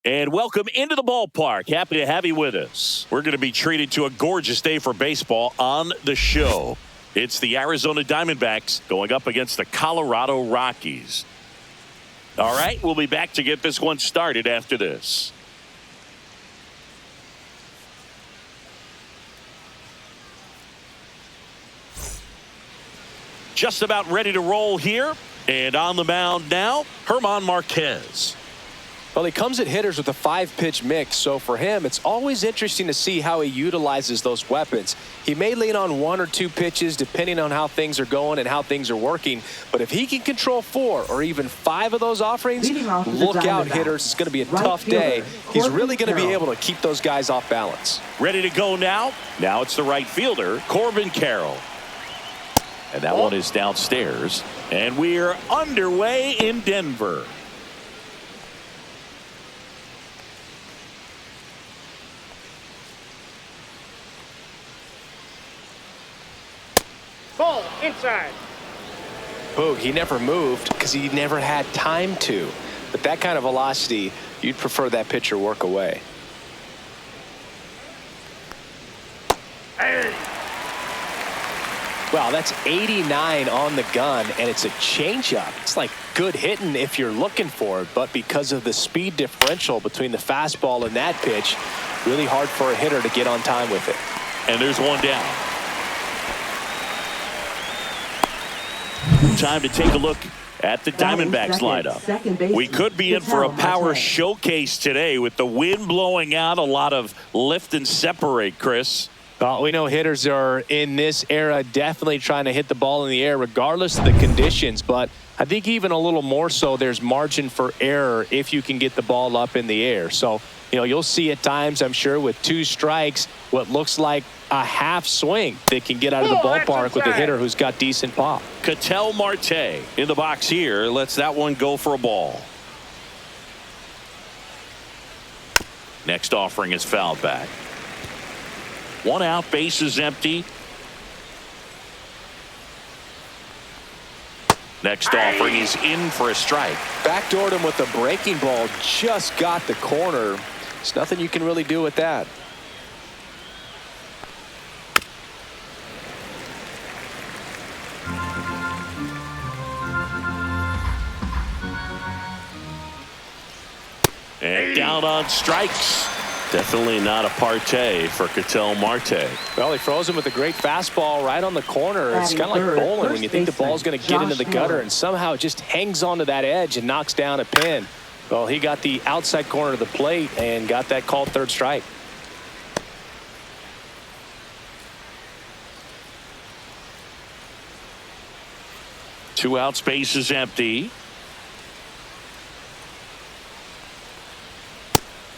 And welcome into the ballpark. Happy to have you with us. We're going to be treated to a gorgeous day for baseball on the show. It's the Arizona Diamondbacks going up against the Colorado Rockies. All right, we'll be back to get this one started after this. Just about ready to roll here. And on the mound now, Germán Marquez. Well, he comes at hitters with a 5-pitch mix, so for him, it's always interesting to see how he utilizes those weapons. He may lean on 1 or 2 pitches depending on how things are going and how things are working, but if he can control 4 or even 5 of those offerings, look out, hitters. It's going to be a tough day. He's really going to be able to keep those guys off balance. Ready to go now? Now it's the right fielder, Corbin Carroll. And that one is downstairs. And we're underway in Denver. Ball inside. Boog, he never moved because he never had time to. But that kind of velocity, you'd prefer that pitcher work away. Hey. Wow, that's 89 on the gun, and it's a changeup. It's like good hitting if you're looking for it, but because of the speed differential between the fastball and that pitch, really hard for a hitter to get on time with it. And there's one down. Time to take a look at the Diamondbacks lineup. We could be in for a power showcase today with the wind blowing out, a lot of lift and separate, Chris. Well, we know hitters are in this era definitely trying to hit the ball in the air regardless of the conditions, but I think even a little more so there's margin for error if you can get the ball up in the air. So, you'll see at times, I'm sure, with 2 strikes, what looks like a half swing that can get out of the ballpark with a hitter who's got decent pop. Ketel Marte in the box here lets that one go for a ball. Next offering is fouled back. 1 out, base is empty. Next offering, he's in for a strike. Backdoored him with a breaking ball, just got the corner. There's nothing you can really do with that. And down on strikes. Definitely not a partay for Ketel Marte. Well, he froze him with a great fastball right on the corner. It's kind of like bowling when you think the ball's going to get into the gutter and somehow it just hangs onto that edge and knocks down a pin. Well, he got the outside corner of the plate and got that called third strike. Two out, space is empty.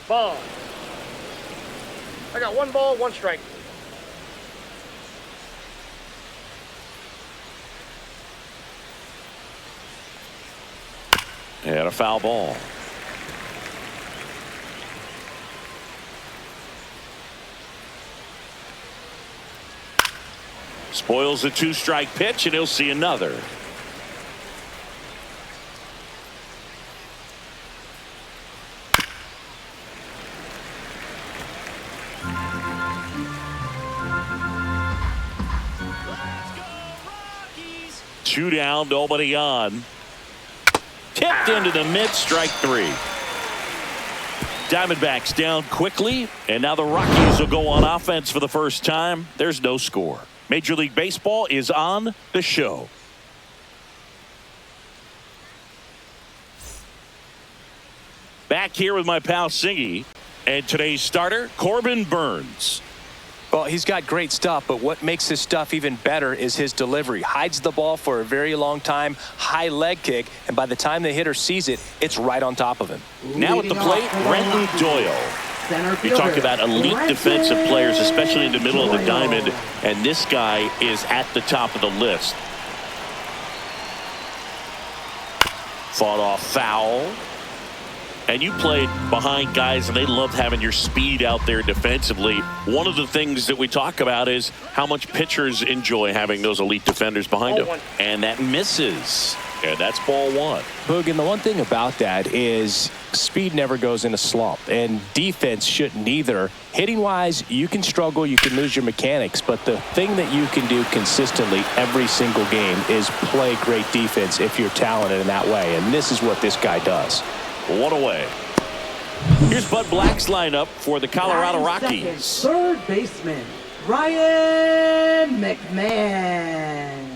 Ball. I got 1 ball, 1 strike. And a foul ball. Spoils a 2-strike pitch, and he'll see another. Two down, nobody on. Tipped into the mid, strike 3. Diamondbacks down quickly, and now the Rockies will go on offense for the first time. There's no score. Major League Baseball is on the show. Back here with my pal Singy, and today's starter, Corbin Burnes. Well, he's got great stuff, but what makes his stuff even better is his delivery. Hides the ball for a very long time, high leg kick, and by the time the hitter sees it, it's right on top of him. Now at the plate, Brenton Doyle. You talk about elite defensive players, especially in the middle of the diamond, and this guy is at the top of the list. Fought off foul. And you played behind guys, and they loved having your speed out there defensively. One of the things that we talk about is how much pitchers enjoy having those elite defenders behind them. And that misses. And that's ball one. Boog, and the one thing about that is speed never goes in a slump, and defense shouldn't either. Hitting-wise, you can struggle, you can lose your mechanics, but the thing that you can do consistently every single game is play great defense if you're talented in that way, and this is what this guy does. One away. Here's Bud Black's lineup for the Colorado Rockies. Third baseman, Ryan McMahon.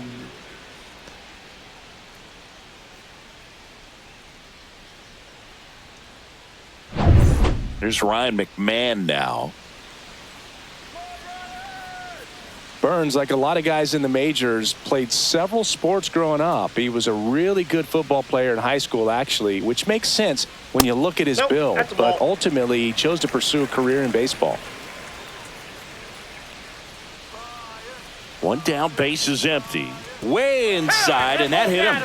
There's Ryan McMahon now. Burns, like a lot of guys in the majors, played several sports growing up. He was a really good football player in high school, actually, which makes sense when you look at his build. But ultimately, he chose to pursue a career in baseball. One down, base is empty. Way inside, and that hit him.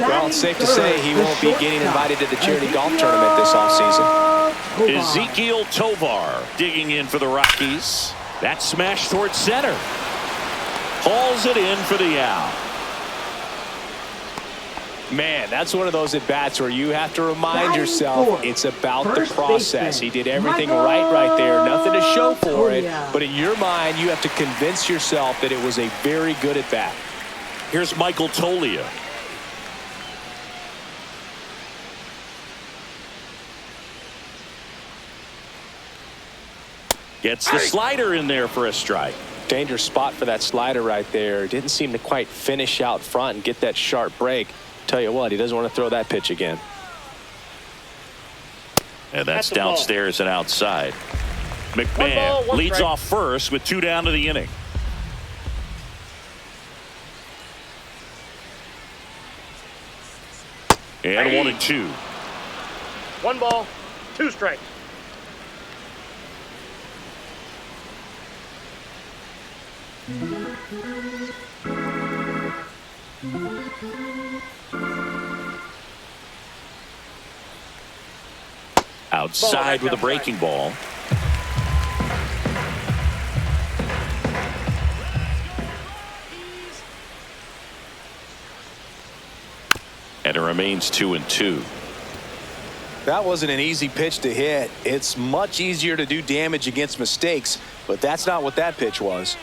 Well, it's safe to say he won't be getting invited to the charity golf tournament this offseason. Ezekiel Tovar digging in for the Rockies. That smash towards center. Hauls it in for the out. Man, that's one of those at-bats where you have to remind yourself it's about the process. He did everything right there. Nothing to show for it. But in your mind, you have to convince yourself that it was a very good at-bat. Here's Michael Tolia. Gets the slider in there for a strike. Dangerous spot for that slider right there. Didn't seem to quite finish out front and get that sharp break. Tell you what, he doesn't want to throw that pitch again. And that's downstairs and outside. McMahon leads off first with 2 down to the inning. And 1-2. 1 ball, 2 strikes. Outside with a breaking ball. And it remains 2-2. That wasn't an easy pitch to hit. It's much easier to do damage against mistakes, but that's not what that pitch was.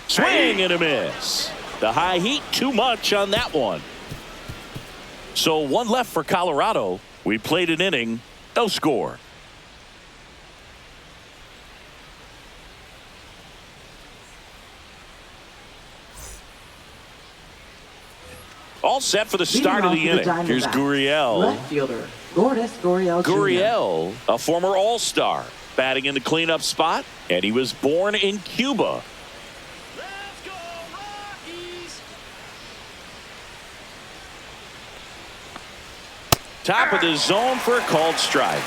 Swing and a miss. The high heat too much on that one. So 1 left for Colorado. We played an inning, no score. All set for the start of the inning. Here's Gurriel. Left fielder, Gurriel. Gurriel, a former All-Star, batting in the cleanup spot, and he was born in Cuba. Let's go, Rockies! Top of the zone for a called strike.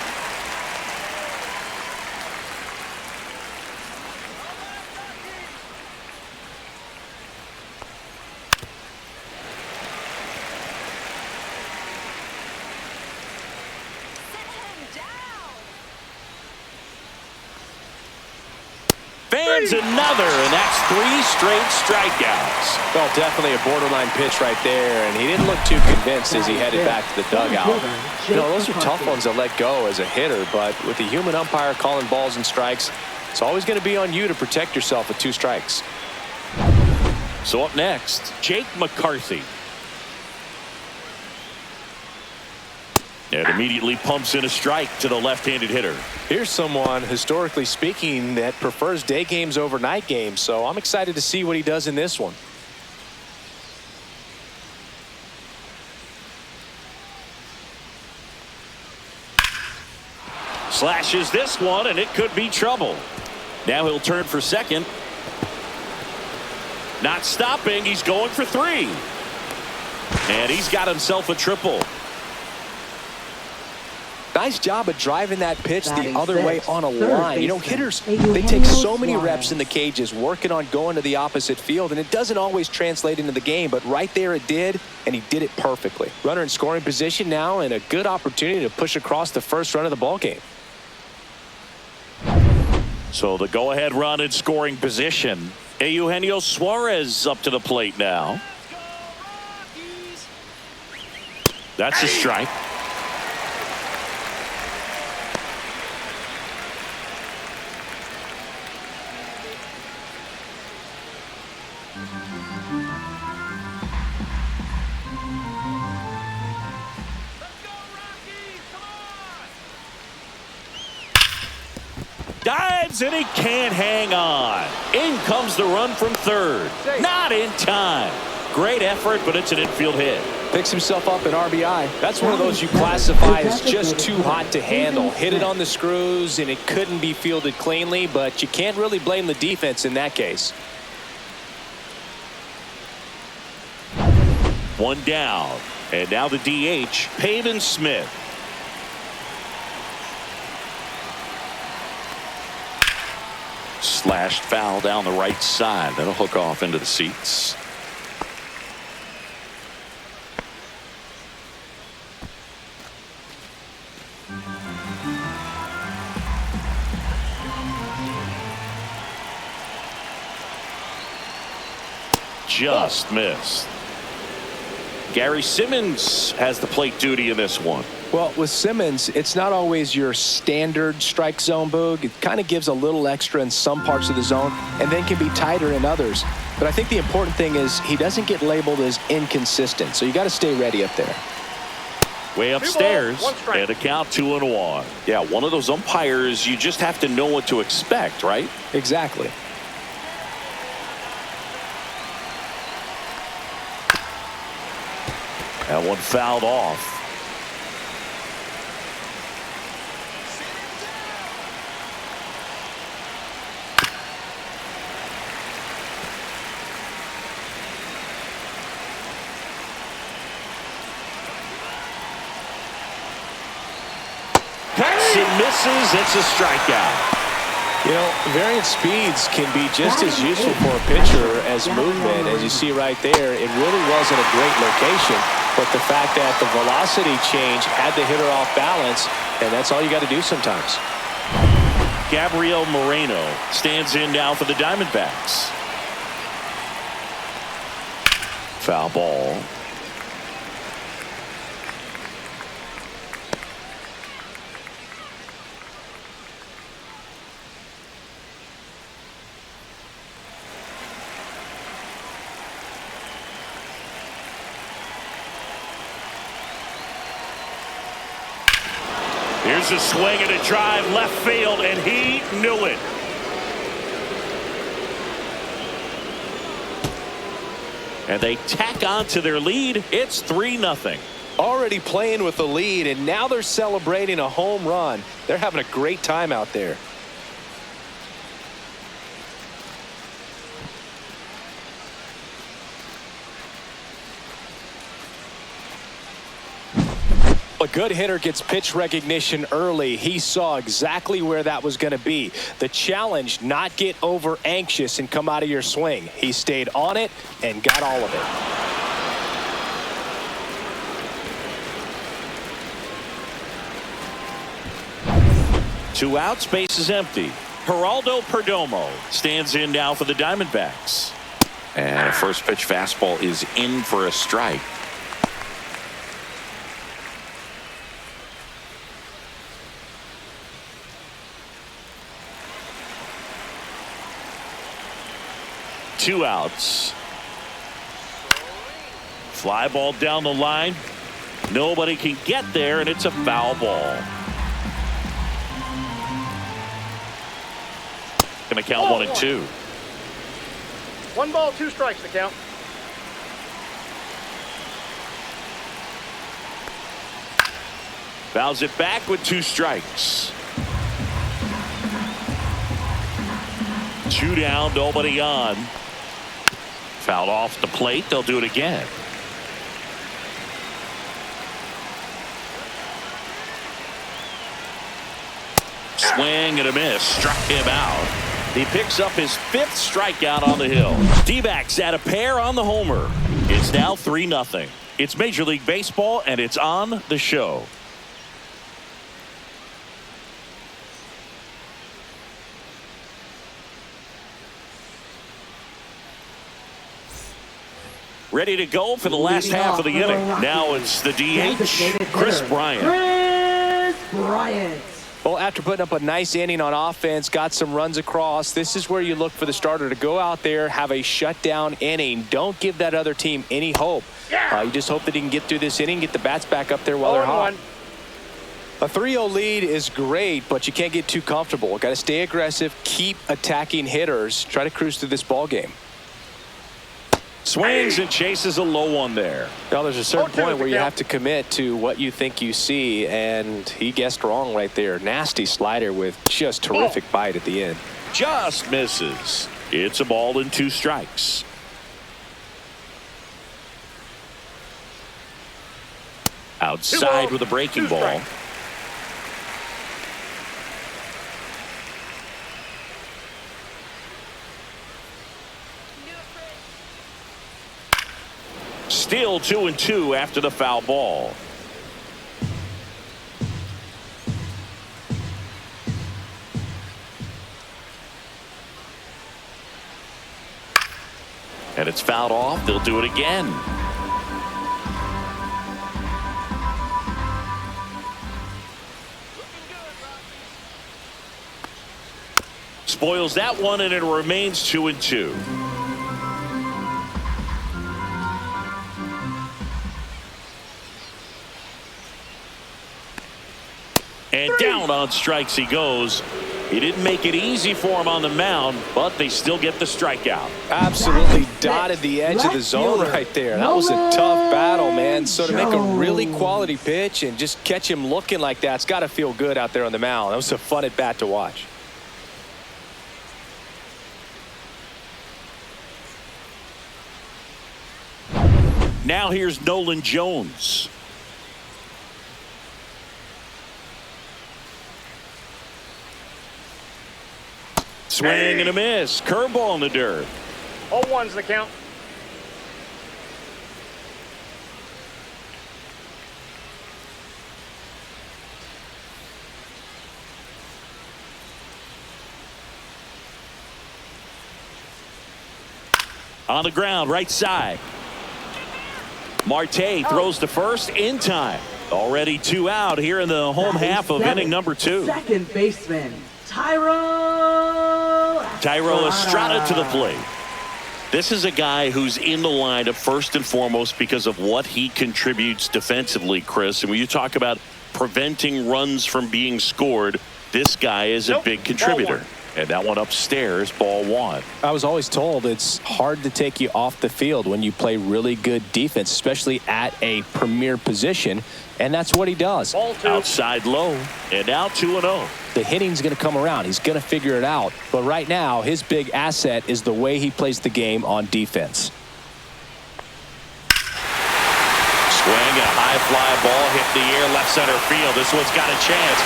Fans another, and that's 3 straight strikeouts. Well, definitely a borderline pitch right there, and he didn't look too convinced as he headed back to the dugout. You know, those are tough ones to let go as a hitter, but with the human umpire calling balls and strikes, it's always going to be on you to protect yourself with 2 strikes. So up next, Jake McCarthy. And immediately pumps in a strike to the left-handed hitter. Here's someone, historically speaking, that prefers day games over night games, so I'm excited to see what he does in this one. Slashes this one, and it could be trouble. Now he'll turn for second. Not stopping. He's going for 3. And he's got himself a triple. Nice job of driving that pitch the other way on a line. You know, hitters, they take so many reps in the cages working on going to the opposite field, and it doesn't always translate into the game, but right there it did, and he did it perfectly. Runner in scoring position now, and a good opportunity to push across the first run of the ball game. So the go-ahead run in scoring position. Eugenio Suarez up to the plate now. That's a strike. Dives and he can't hang on. In comes the run from third. Not in time. Great effort, but it's an infield hit. Picks himself up an RBI. That's one of those you classify as just too hot to handle. Hit it on the screws, and it couldn't be fielded cleanly, but you can't really blame the defense in that case. One down. And now the DH, Pavin Smith. Slashed foul down the right side. That'll hook off into the seats. Just missed. Gary Simmons has the plate duty in this one. Well, with Simmons, it's not always your standard strike zone, Boog. It kind of gives a little extra in some parts of the zone and then can be tighter in others. But I think the important thing is he doesn't get labeled as inconsistent, so you got to stay ready up there. Way upstairs, and a count 2-1. Yeah, one of those umpires, you just have to know what to expect, right? Exactly. That one fouled off. Cuts and misses. It's a strikeout. You know, variant speeds can be just as useful for a pitcher as movement. As you see right there, it really wasn't a great location, but the fact that the velocity change had the hitter off balance, and that's all you got to do sometimes. Gabriel Moreno stands in now for the Diamondbacks. Foul ball. Here's a swing and a drive left field, and he knew it. And they tack on to their lead. It's 3-0. Already playing with the lead, and now they're celebrating a home run. They're having a great time out there. A good hitter gets pitch recognition early. He saw exactly where that was going to be. The challenge, not get over anxious and come out of your swing. He stayed on it and got all of it. 2 outs, base is empty. Geraldo Perdomo stands in now for the Diamondbacks. And a first pitch fastball is in for a strike. Two outs. Fly ball down the line. Nobody can get there, and it's a foul ball. Going to count 1-2. 1 ball, 2 strikes to count. Fouls it back with 2 strikes. 2 down, nobody on. Fouled off the plate. They'll do it again. Swing and a miss. Struck him out. He picks up his 5th strikeout on the hill. D-backs at a pair on the homer. It's now 3-0. It's Major League Baseball, and it's on the show. ready to go for the last half of the inning. Now it's the DH, Chris Bryant. Chris Bryant. Well, after putting up a nice inning on offense, got some runs across, this is where you look for the starter to go out there, have a shutdown inning. Don't give that other team any hope. You just hope that he can get through this inning, get the bats back up there while they're hot. A 3-0 lead is great, but you can't get too comfortable. Got to stay aggressive, keep attacking hitters, try to cruise through this ball game. Swings and chases a low one there. Now there's a certain point where you have to commit to what you think you see, and he guessed wrong right there. Nasty slider with just terrific bite at the end. Just misses. It's a ball and 2 strikes. Outside with a breaking ball. Still 2-2 after the foul ball. And it's fouled off. They'll do it again. Spoils that one, and it remains 2-2. And down on strikes he goes. He didn't make it easy for him on the mound, but they still get the strikeout. Absolutely dotted the edge of the zone right there. That was a tough battle, man. So to make a really quality pitch and just catch him looking like that, it's got to feel good out there on the mound. That was a fun at bat to watch. Now here's Nolan Jones. Swing and a miss. Curveball in the dirt. 0-1's the count. On the ground, right side. Marte throws to first in time. Already 2 out here in the home half of inning number 2. Second baseman, Thairo Estrada to the plate. This is a guy who's in the lineup first and foremost because of what he contributes defensively, Chris. And when you talk about preventing runs from being scored, this guy is a big contributor. And that one upstairs, ball 1. I was always told it's hard to take you off the field when you play really good defense, especially at a premier position. And that's what he does. Outside low, and now 2-0. The hitting's going to come around. He's going to figure it out. But right now, his big asset is the way he plays the game on defense. Swing, a high fly ball hit the air, left center field. This one's got a chance.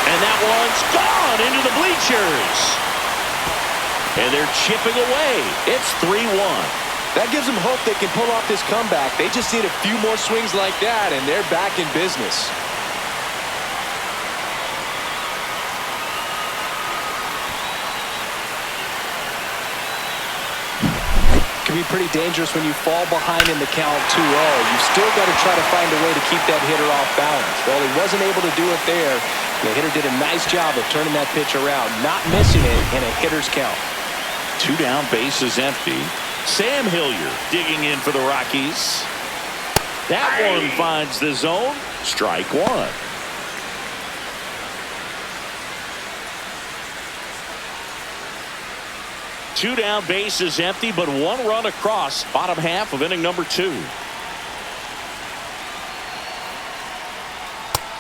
And that one's gone into the bleachers. And they're chipping away. It's 3-1. That gives them hope they can pull off this comeback. They just need a few more swings like that, and they're back in business. It can be pretty dangerous when you fall behind in the count 2-0. You've still got to try to find a way to keep that hitter off balance. Well, he wasn't able to do it there. The hitter did a nice job of turning that pitch around, not missing it in a hitter's count. 2 down, bases empty. Sam Hilliard digging in for the Rockies. That one finds the zone. Strike 1. Two down, bases empty, but 1 run across. Bottom half of inning number 2.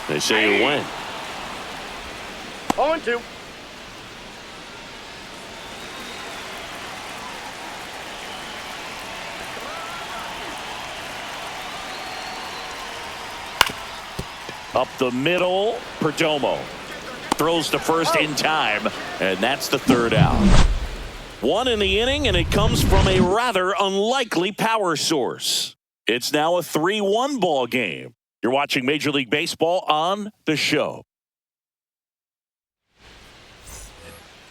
They say you win. 0-2. Up the middle, Perdomo throws to first in time, and that's the 3rd out. 1 in the inning, and it comes from a rather unlikely power source. It's now a 3-1 ball game. You're watching Major League Baseball on The Show.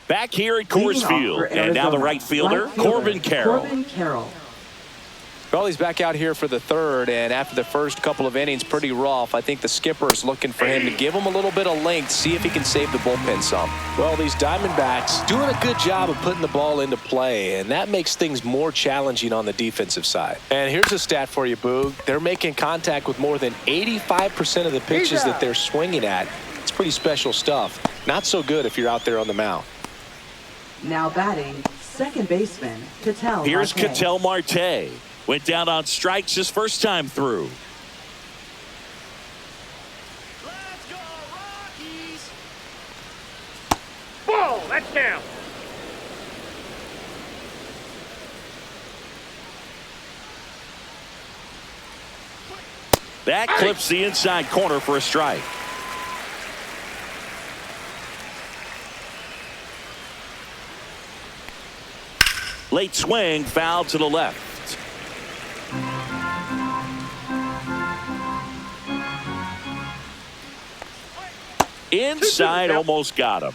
Back here at Coors Field, and now the right fielder, Corbin Carroll. Well, he's back out here for the third, and after the first couple of innings, pretty rough. I think the skipper is looking for him to give him a little bit of length, see if he can save the bullpen some. Well, these Diamondbacks doing a good job of putting the ball into play, and that makes things more challenging on the defensive side. And here's a stat for you, Boog. They're making contact with more than 85% of the pitches that they're swinging at. It's pretty special stuff. Not so good if you're out there on the mound. Now batting, second baseman, Ketel Here's Marte. Ketel Marte. Went down on strikes his first time through. Let's go, Rockies! Whoa, that's down. That clips the inside corner for a strike. Late swing, foul to the left. Inside, almost got him.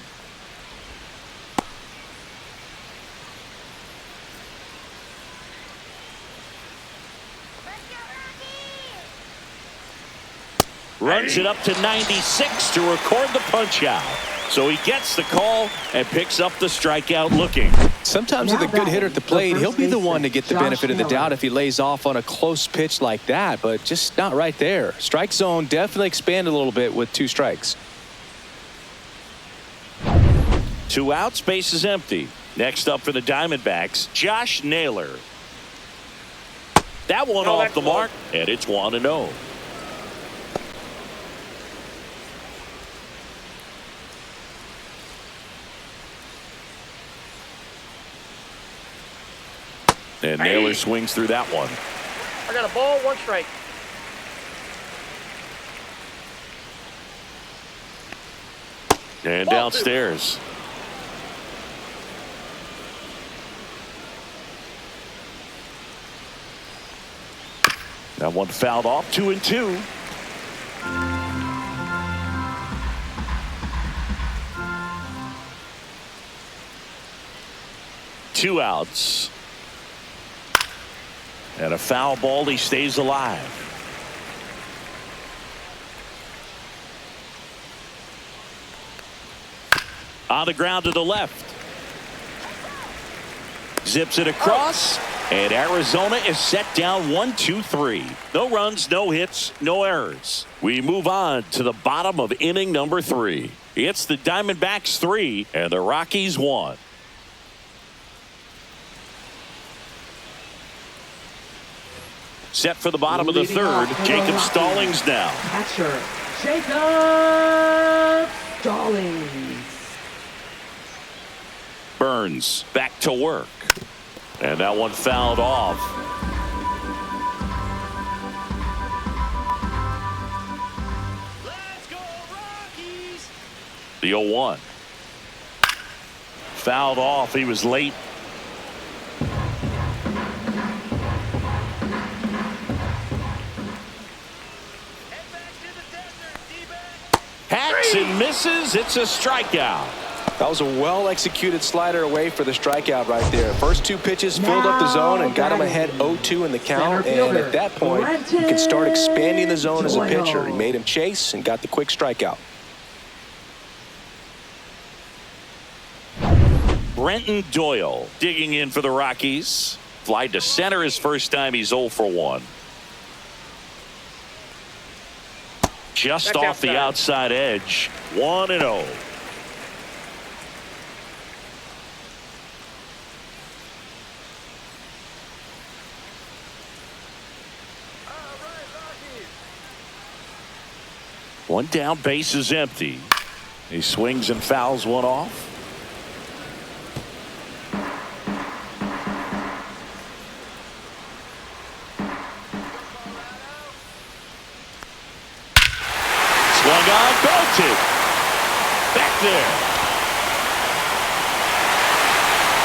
Runs it up to 96 to record the punch out. So he gets the call and picks up the strikeout looking. Sometimes with a good hitter at the plate, he'll be the one to get the benefit of the doubt if he lays off on a close pitch like that, but just not right there. Strike zone definitely expanded a little bit with 2 strikes. 2 outs, base is empty. Next up for the Diamondbacks, Josh Naylor. That one off the mark, and it's 1-0. And Naylor swings through that one. I got a ball, 1 strike. And downstairs. That one fouled off, 2-2. Two outs. And a foul ball, he stays alive. On the ground to the left. Zips it across. And Arizona is set down 1-2-3. No runs, no hits, no errors. We move on to the bottom of inning number 3. It's the Diamondbacks 3 and the Rockies 1. Set for the bottom of the third. Jacob Stallings now. Catcher, Jacob Stallings. Burns back to work. And that one fouled off. Let's go, Rockies! The 0-1. Fouled off. He was late. Hacks and misses. It's a strikeout. That was a well-executed slider away for the strikeout right there. First 2 pitches filled up the zone and got him ahead 0-2 in the count. And at that point, you can start expanding the zone as a pitcher. He made him chase and got the quick strikeout. Brenton Doyle digging in for the Rockies. Fly to center his first time. He's 0 for 1. Just That's off the outside edge. 1-0. One down, base is empty. He swings and fouls one off. Swung on, belted. Back there.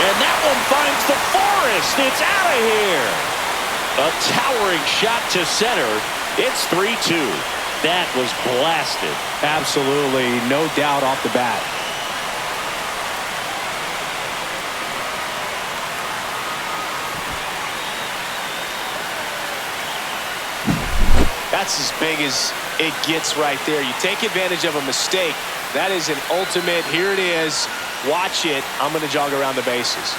And that one finds the forest. It's out of here. A towering shot to center. It's 3-2. That was blasted. Absolutely, no doubt off the bat. That's as big as it gets right there. You take advantage of a mistake. That is an ultimate. Here it is. Watch it. I'm going to jog around the bases.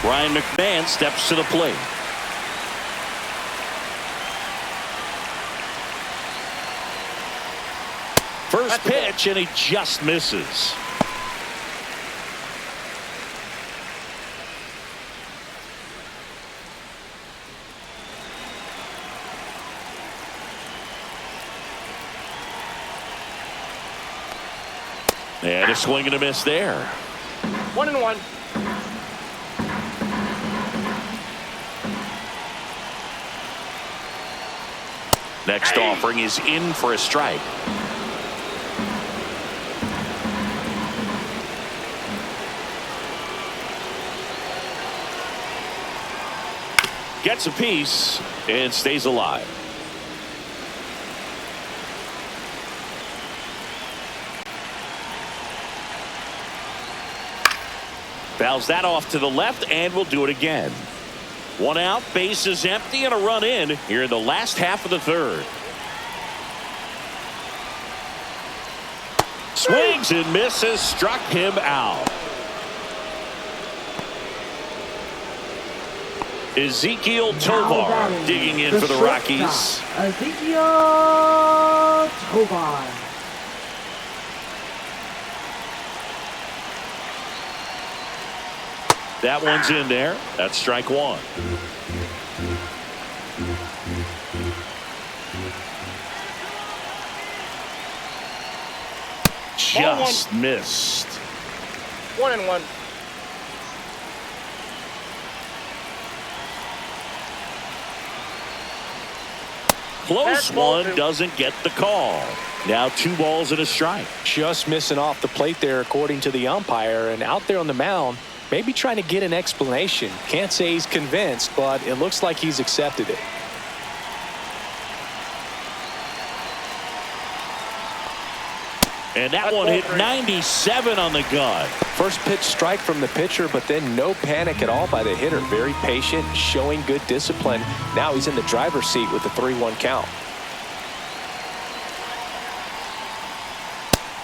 Ryan McMahon steps to the plate. First pitch, and he just misses. And a swing and a miss there. 1-1. Next offering is in for a strike. Gets a piece and stays alive. Fouls that off to the left, and will do it again. One out, base is empty, and a run in here in the last half of the third. Swings and misses, struck him out. Ezekiel Tovar digging in for the Rockies. Ezekiel Tovar. That one's in there. That's strike one. Just missed. 1-1. Close one, doesn't get the call. Now 2 balls and a strike. Just missing off the plate there, according to the umpire, and out there on the mound, maybe trying to get an explanation. Can't say he's convinced, but it looks like he's accepted it. And that one hit 97 on the gun. First pitch strike from the pitcher, but then no panic at all by the hitter. Very patient, showing good discipline. Now he's in the driver's seat with the 3-1 count.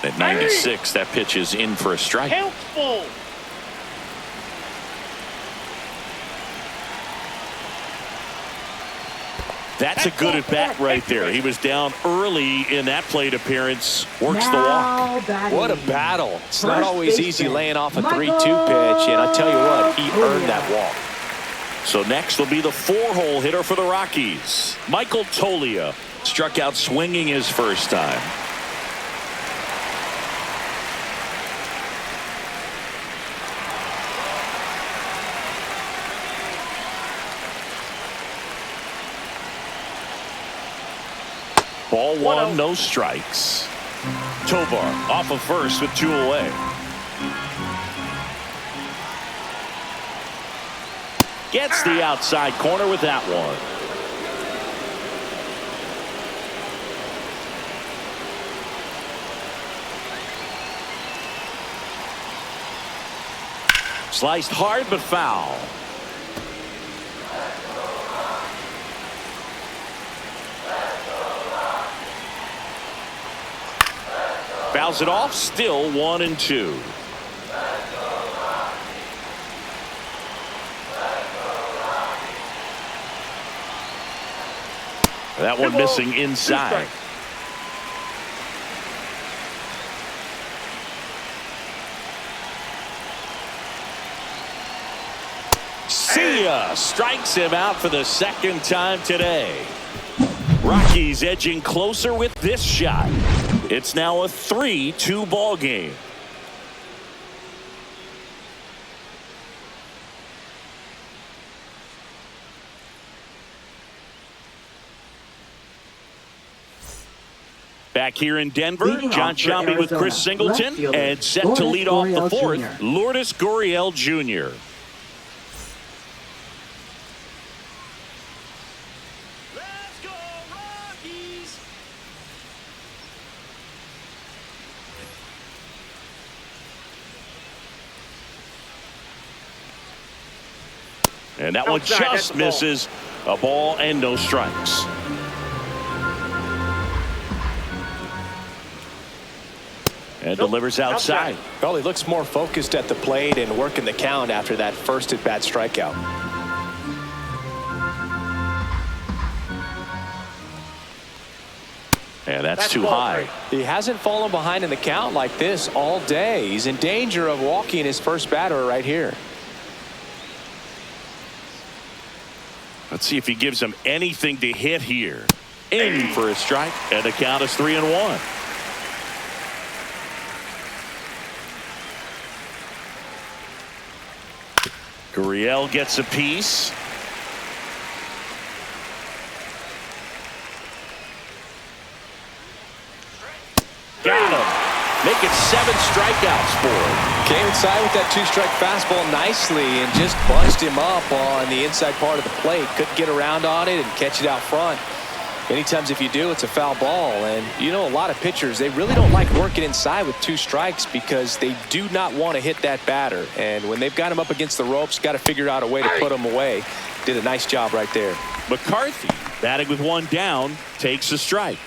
At 96, that pitch is in for a strike. Helpful. That's a good at bat right there. He was down early in that plate appearance. Works the walk. What a battle. It's not always easy laying off a 3-2 pitch, and I tell you what, he earned that walk. So next will be the 4-hole hitter for the Rockies. Michael Toglia struck out swinging his first time. Ball one, no strikes. Tovar off of first with 2 away. Gets the outside corner with that one. Sliced hard but foul. Fouls it off, still 1-2. That one missing inside. See ya! Strikes him out for the second time today. Rockies edging closer with this shot. It's now a 3-2 ball game. Back here in Denver, John Sciambi with Chris Singleton, and set to lead off the fourth, Lourdes Gurriel Jr. Let's go, Rockies! And that one just misses. A ball and no strikes. And delivers outside. Well, he looks more focused at the plate and working the count after that first at-bat strikeout. And that's too high. He hasn't fallen behind in the count like this all day. He's in danger of walking his first batter right here. Let's see if he gives him anything to hit here. In for a strike, and the count is 3-1. Gurriel gets a piece. Got him. Make it 7 strikeouts for him. Came inside with that 2-strike fastball nicely and just bunched him up on the inside part of the plate. Couldn't get around on it and catch it out front. Many times if you do, it's a foul ball. And you know, a lot of pitchers, they really don't like working inside with 2 strikes because they do not want to hit that batter. And when they've got him up against the ropes, got to figure out a way to put him away. Did a nice job right there. McCarthy, batting with 1 down, takes a strike.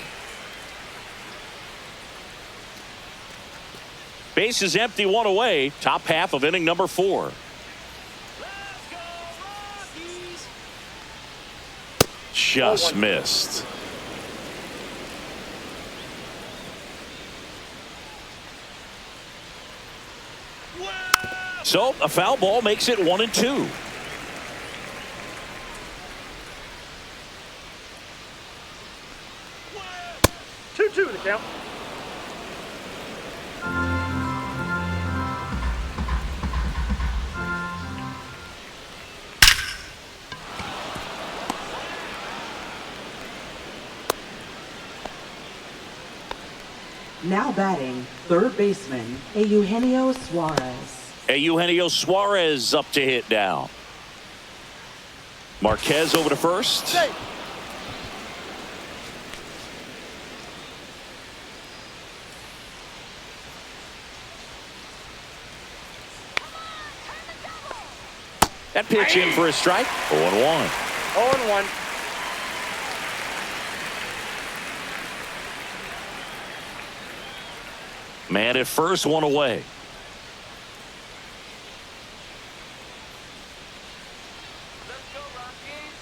Base is empty, 1 away. Top half of inning number 4. Let's go, Rockies. Just missed. So a foul ball makes it 1-2. 2-2 the count. Now batting, third baseman, Eugenio Suarez. Eugenio Suarez up to hit now. Marquez over to first. Hey. That pitch in for a strike. 0-1. 0-1. Man at first, 1 away. Let's go, Rockies.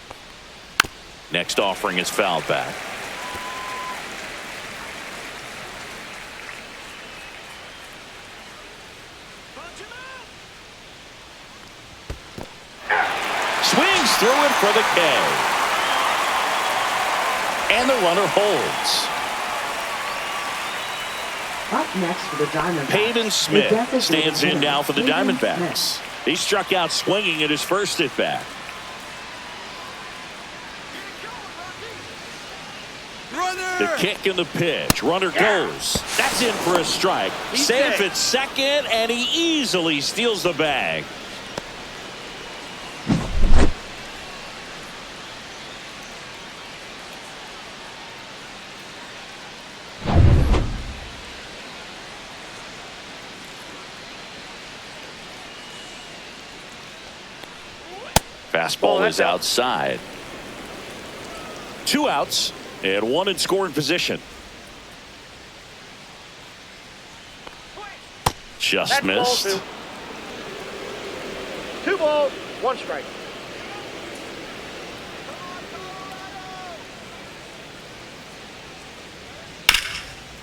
Next offering is fouled back. Punch him out. Swings through it for the K. And the runner holds. Up next for the Diamondbacks. Peyton Smith stands in now for the Peyton Diamondbacks. Smith. He struck out swinging at his first at bat. The kick and the pitch. Runner goes. That's in for a strike. Safe at second, and he easily steals the bag. Fastball is outside. 2 outs and 1 in scoring position. Just That's missed. ball 2. 2 balls, 1 strike.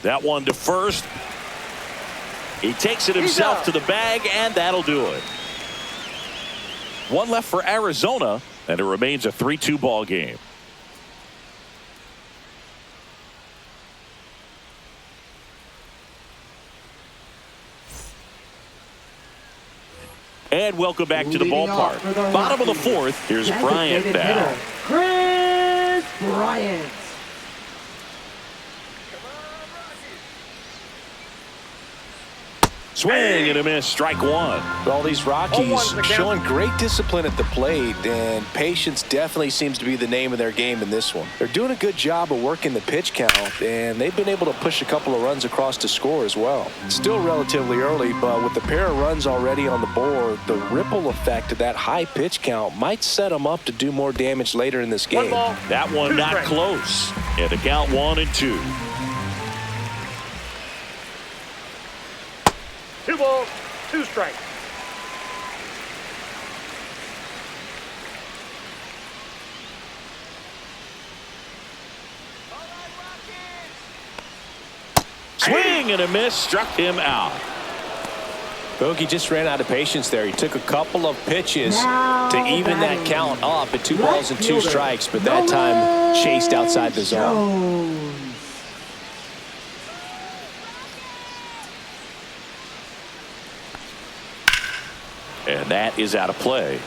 That one to first. He takes it himself to the bag, and that'll do it. 1 left for Arizona, and it remains a 3-2 ball game. And welcome back to the ballpark. Bottom of the 4th. Here's Bryant now. Chris Bryant. Swing and a miss, strike one. Well, these Rockies 0-1's the count. showing great discipline at the plate, and patience definitely seems to be the name of their game in this one. They're doing a good job of working the pitch count, and they've been able to push a couple of runs across to score as well. It's still relatively early, but with the pair of runs already on the board, the ripple effect of that high pitch count might set them up to do more damage later in this game. 1 ball. That one 2 not strikes. close. And the count 1-2. 2 balls, 2 strikes. Swing and a miss, struck him out. Bogey just ran out of patience there. He took a couple of pitches Now to even that batting. count up at 2 Right balls and 2 fielder, strikes, but that time chased outside the zone. Jones. And that is out of play.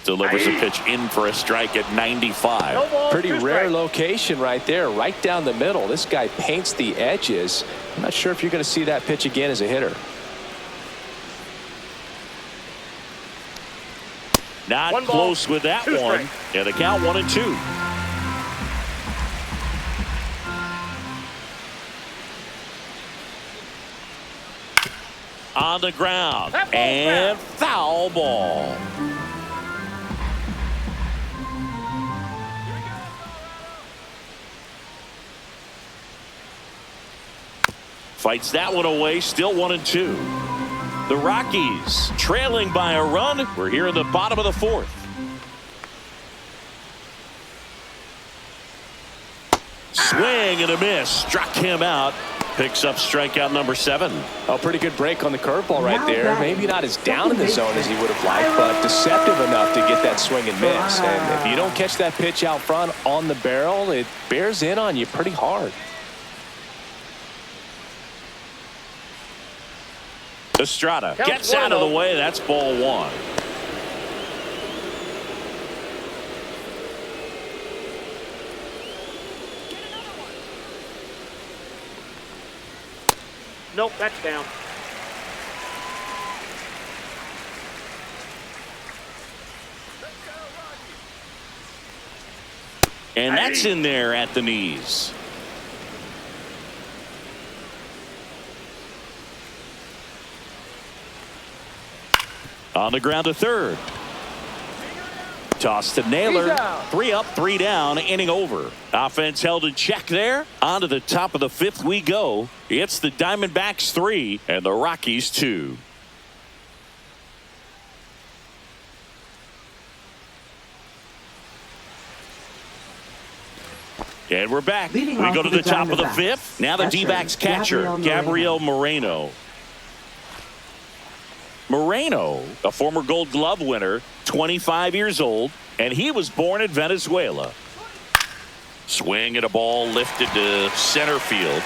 Delivers a pitch in for a strike at 95. No balls, Pretty 2 rare strikes. location right there, right down the middle. This guy paints the edges. I'm not sure if you're going to see that pitch again as a hitter. Not 1 ball, close with that 2 one. strikes. And the count 1-2. On the ground. That ball's And foul. foul ball. Fights that one away, still 1-2. The Rockies trailing by a run. We're here in the bottom of the 4th. Swing and a miss, struck him out. Picks up strikeout number 7. A pretty good break on the curveball right Now there. batting, Maybe not as down in the second zone as he baseman, would have liked, but deceptive enough to get that swing and miss. Wow. And if you don't catch that pitch out front on the barrel, it bears in on you pretty hard. Estrada Count gets out of the 1-0. way. That's ball 1. Nope, that's down. And that's in there at the knees. On the ground to third. Toss to Naylor. He's out. 3 up, 3 down, inning over. Offense held in check there. On to the top of the 5th we go. It's the Diamondbacks 3 and the Rockies 2. And we're back. Leading We off go to for the the top of the Diamondbacks. 5th. Now the Catcher, D-backs catcher, Gabriel Moreno. Moreno, a former Gold Glove winner, 25 years old, and he was born in Venezuela. Swing at a ball lifted to center field.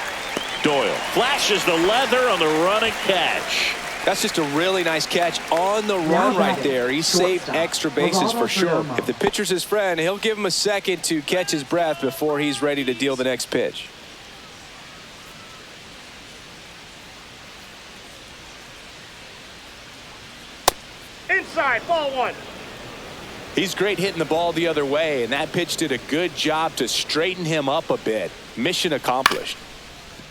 Doyle flashes the leather on the run and catch. That's just a really nice catch on the Now run right batting, there. He saved shortstop, extra bases Ronaldo for sure. Perdomo. If the pitcher's his friend, he'll give him a second to catch his breath before he's ready to deal the next pitch. Inside, ball 1. He's great hitting the ball the other way, and that pitch did a good job to straighten him up a bit. Mission accomplished.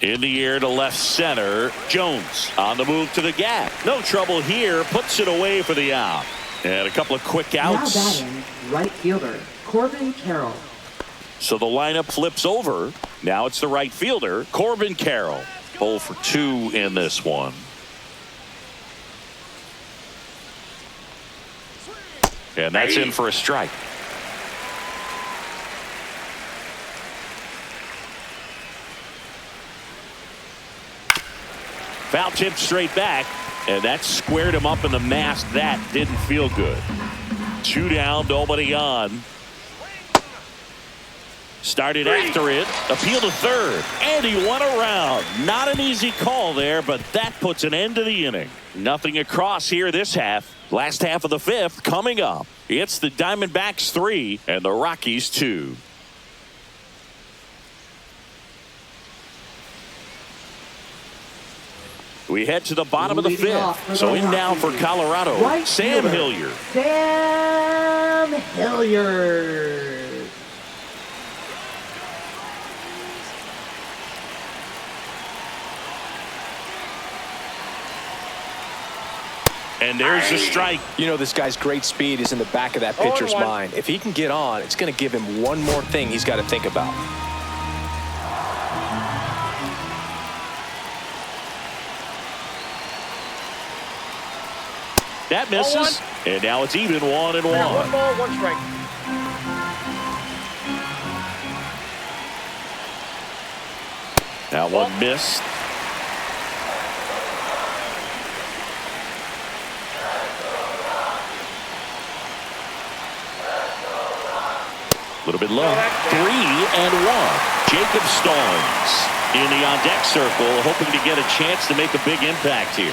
In the air to left center. Jones on the move to the gap. No trouble here. Puts it away for the out. And a couple of quick Now outs. batting, right fielder, Corbin Carroll. So the lineup flips over. Now it's the right fielder, Corbin Carroll. 0 for 2 in this one. And that's in for a strike. Foul tip straight back, and that squared him up in the mask. That didn't feel good. 2 down, nobody on. Started after it, appeal to third, and he won around. Not an easy call there, but that puts an end to the inning. Nothing across here this half. Last half of the fifth coming up. It's the Diamondbacks 3 and the Rockies 2. We head to the bottom of the fifth. So in now for Colorado, Right Sam fielder, Hilliard. Sam Hilliard. And there's the strike. You know, this guy's great speed is in the back of that pitcher's mind. If he can get on, it's going to give him one more thing he's got to think about. That misses. And now it's even 1-1. One ball, one strike. That one missed. A little bit low. 3-1. Jacob Stallings in the on-deck circle, hoping to get a chance to make a big impact here.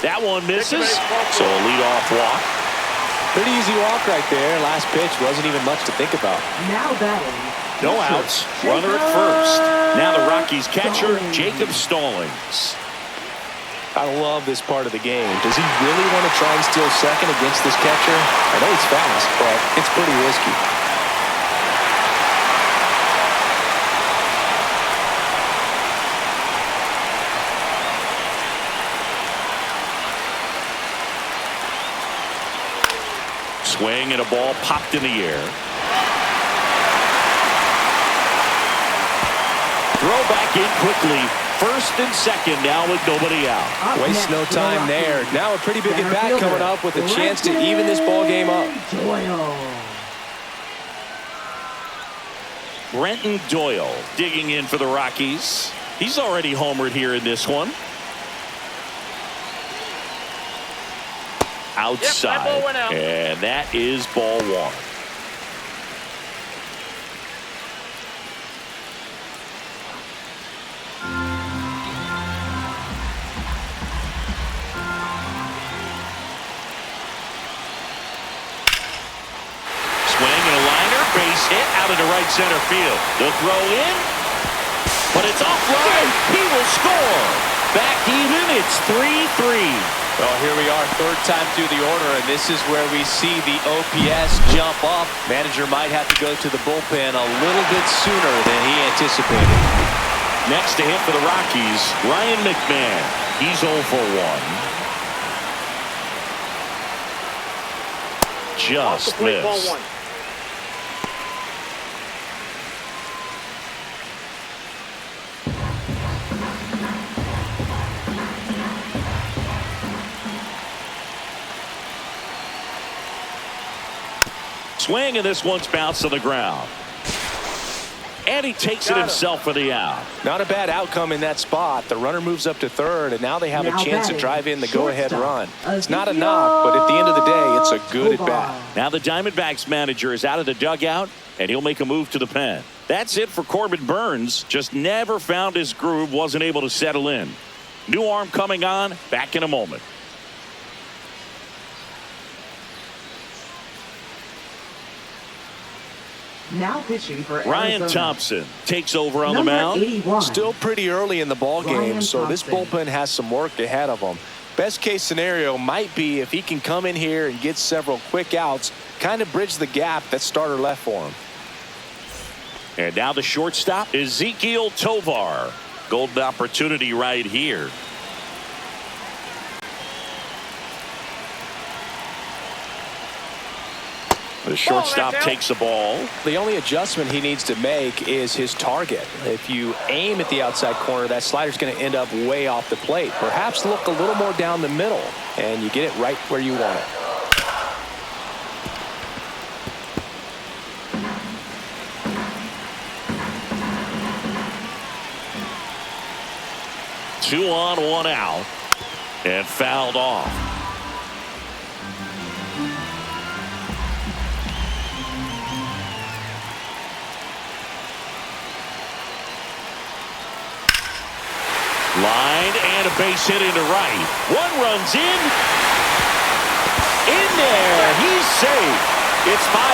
That one misses. So a leadoff walk. Pretty easy walk right there. Last pitch wasn't even much to think about. Now batting. No outs. Runner at first. Now the Rockies catcher, Jacob Stallings. I love this part of the game. Does he really want to try and steal second against this catcher? I know he's fast, but it's pretty risky. Swing and a ball popped in the air. Throw back in quickly. First and second now with nobody out. Waste no time there. Now a pretty big at bat coming up with a chance to even this ball game up. Brenton Doyle digging in for the Rockies. He's already homered here in this one. Outside. Yep, that ball went out. And that is ball one. Hit out into right center field. The throw in, but it's offline. He will score. Back even. It's 3-3. Well, here we are, third time through the order, and this is where we see the OPS jump up. Manager might have to go to the bullpen a little bit sooner than he anticipated. Next to hit for the Rockies, Ryan McMahon. He's 0 for 1. Just missed. Swing, and this one's bounced on the ground. And he takes it himself for the out. Not a bad outcome in that spot. The runner moves up to third, and now they have a chance to drive in the go-ahead run. It's not a knock, but at the end of the day, it's a good at-bat. Now the Diamondbacks manager is out of the dugout, and he'll make a move to the pen. That's it for Corbin Burnes. Just never found his groove, wasn't able to settle in. New arm coming on, back in a moment. Now pitching for Ryan Arizona. Thompson takes over on Number the mound. 81. Still pretty early in the ball game, Ryan so this Thompson. bullpen has some work ahead of him. Best case scenario might be if he can come in here and get several quick outs, kind of bridge the gap that starter left for him. And now the shortstop, Ezekiel Tovar. Golden opportunity right here. The shortstop takes the ball. The only adjustment he needs to make is his target. If you aim at the outside corner, that slider's going to end up way off the plate. Perhaps look a little more down the middle, and you get it right where you want it. Two on, one out, and fouled off. Line and a base hit into right. One runs in. In there. He's safe. It's 5-3.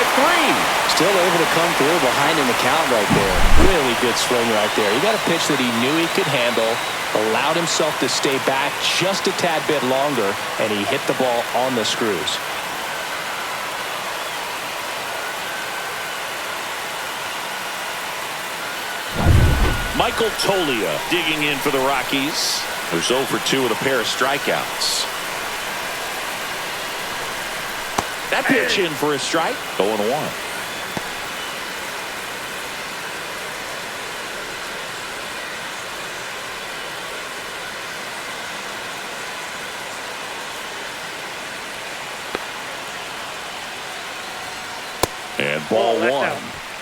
Still able to come through behind in the count right there. Really good swing right there. He got a pitch that he knew he could handle, allowed himself to stay back just a tad bit longer, and he hit the ball on the screws. Michael Toglia digging in for the Rockies. Who's 0 for 2 with a pair of strikeouts. That pitch in for a strike. 0-1. And ball one.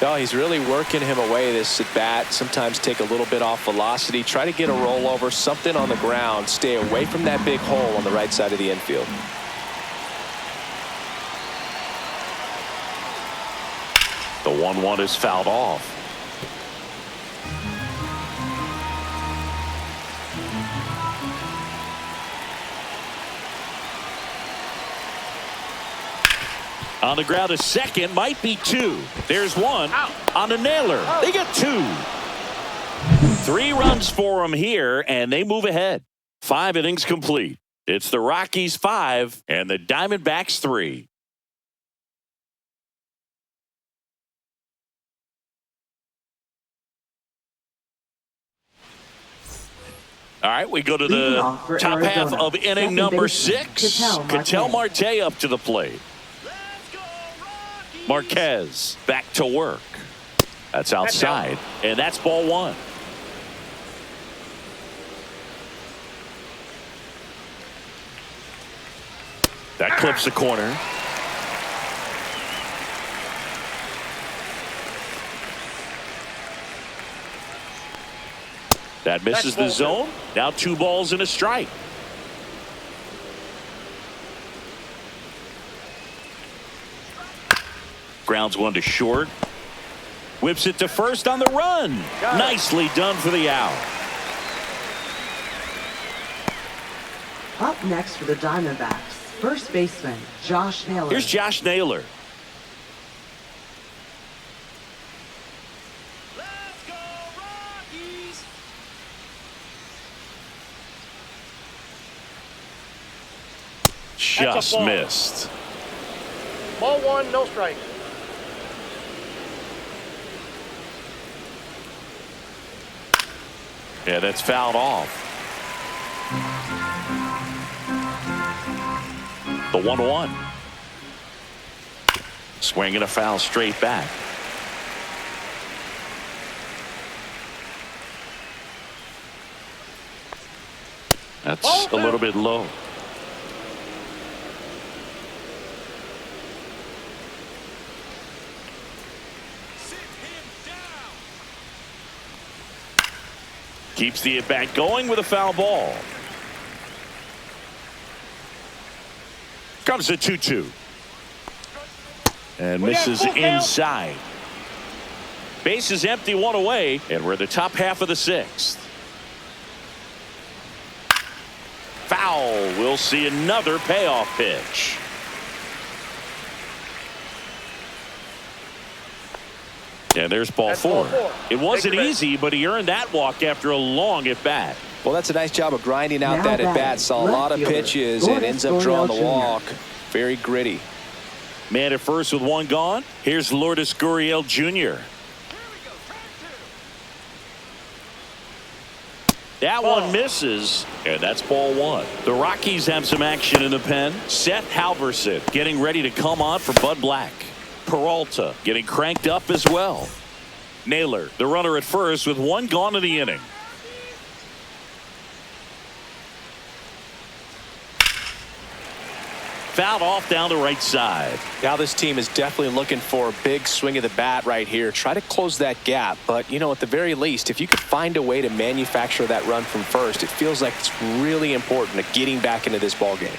No, he's really working him away this at bat. Sometimes take a little bit off velocity. Try to get a rollover, something on the ground. Stay away from that big hole on the right side of the infield. The 1-1 is fouled off. On the ground, a second, might be two. There's one. Out. On a nailer. They get two. 3 runs for them here, and they move ahead. 5 innings complete. It's the Rockies 5 and the Diamondbacks 3. All right, we go to the top half of inning number 6. Ketel Marte up to the plate. Marquez back to work. That's outside, and that's ball one. That clips the corner. That misses the zone. Now 2 balls and a strike. Grounds one to short. Whips it to first on the run. Nicely done for the out. Up next for the Diamondbacks, first baseman Josh Naylor. Here's Josh Naylor. Let's go, Rockies! Just missed. Ball one, no strike. Yeah, that's fouled off. The 1-1. Swinging a foul straight back. That's a little bit low. Keeps the at-bat going with a foul ball. Comes the 2-2. And misses inside. Base is empty, 1 away, and we're in the top half of the 6th. Foul. We'll see another payoff pitch. And there's ball 4. It wasn't easy, but he earned that walk after a long at-bat. Well, that's a nice job of grinding out that at-bat. Saw a lot of pitches and ends up drawing the walk. Very gritty. Man at first with 1 gone. Here's Lourdes Gurriel Jr. That one misses, and that's ball 1. The Rockies have some action in the pen. Seth Halverson getting ready to come on for Bud Black. Peralta getting cranked up as well. Naylor, the runner at first with 1 gone in the inning. Fouled off down the right side. Now this team is definitely looking for a big swing of the bat right here. Try to close that gap. But, you know, at the very least, if you could find a way to manufacture that run from first, it feels like it's really important to getting back into this ball game.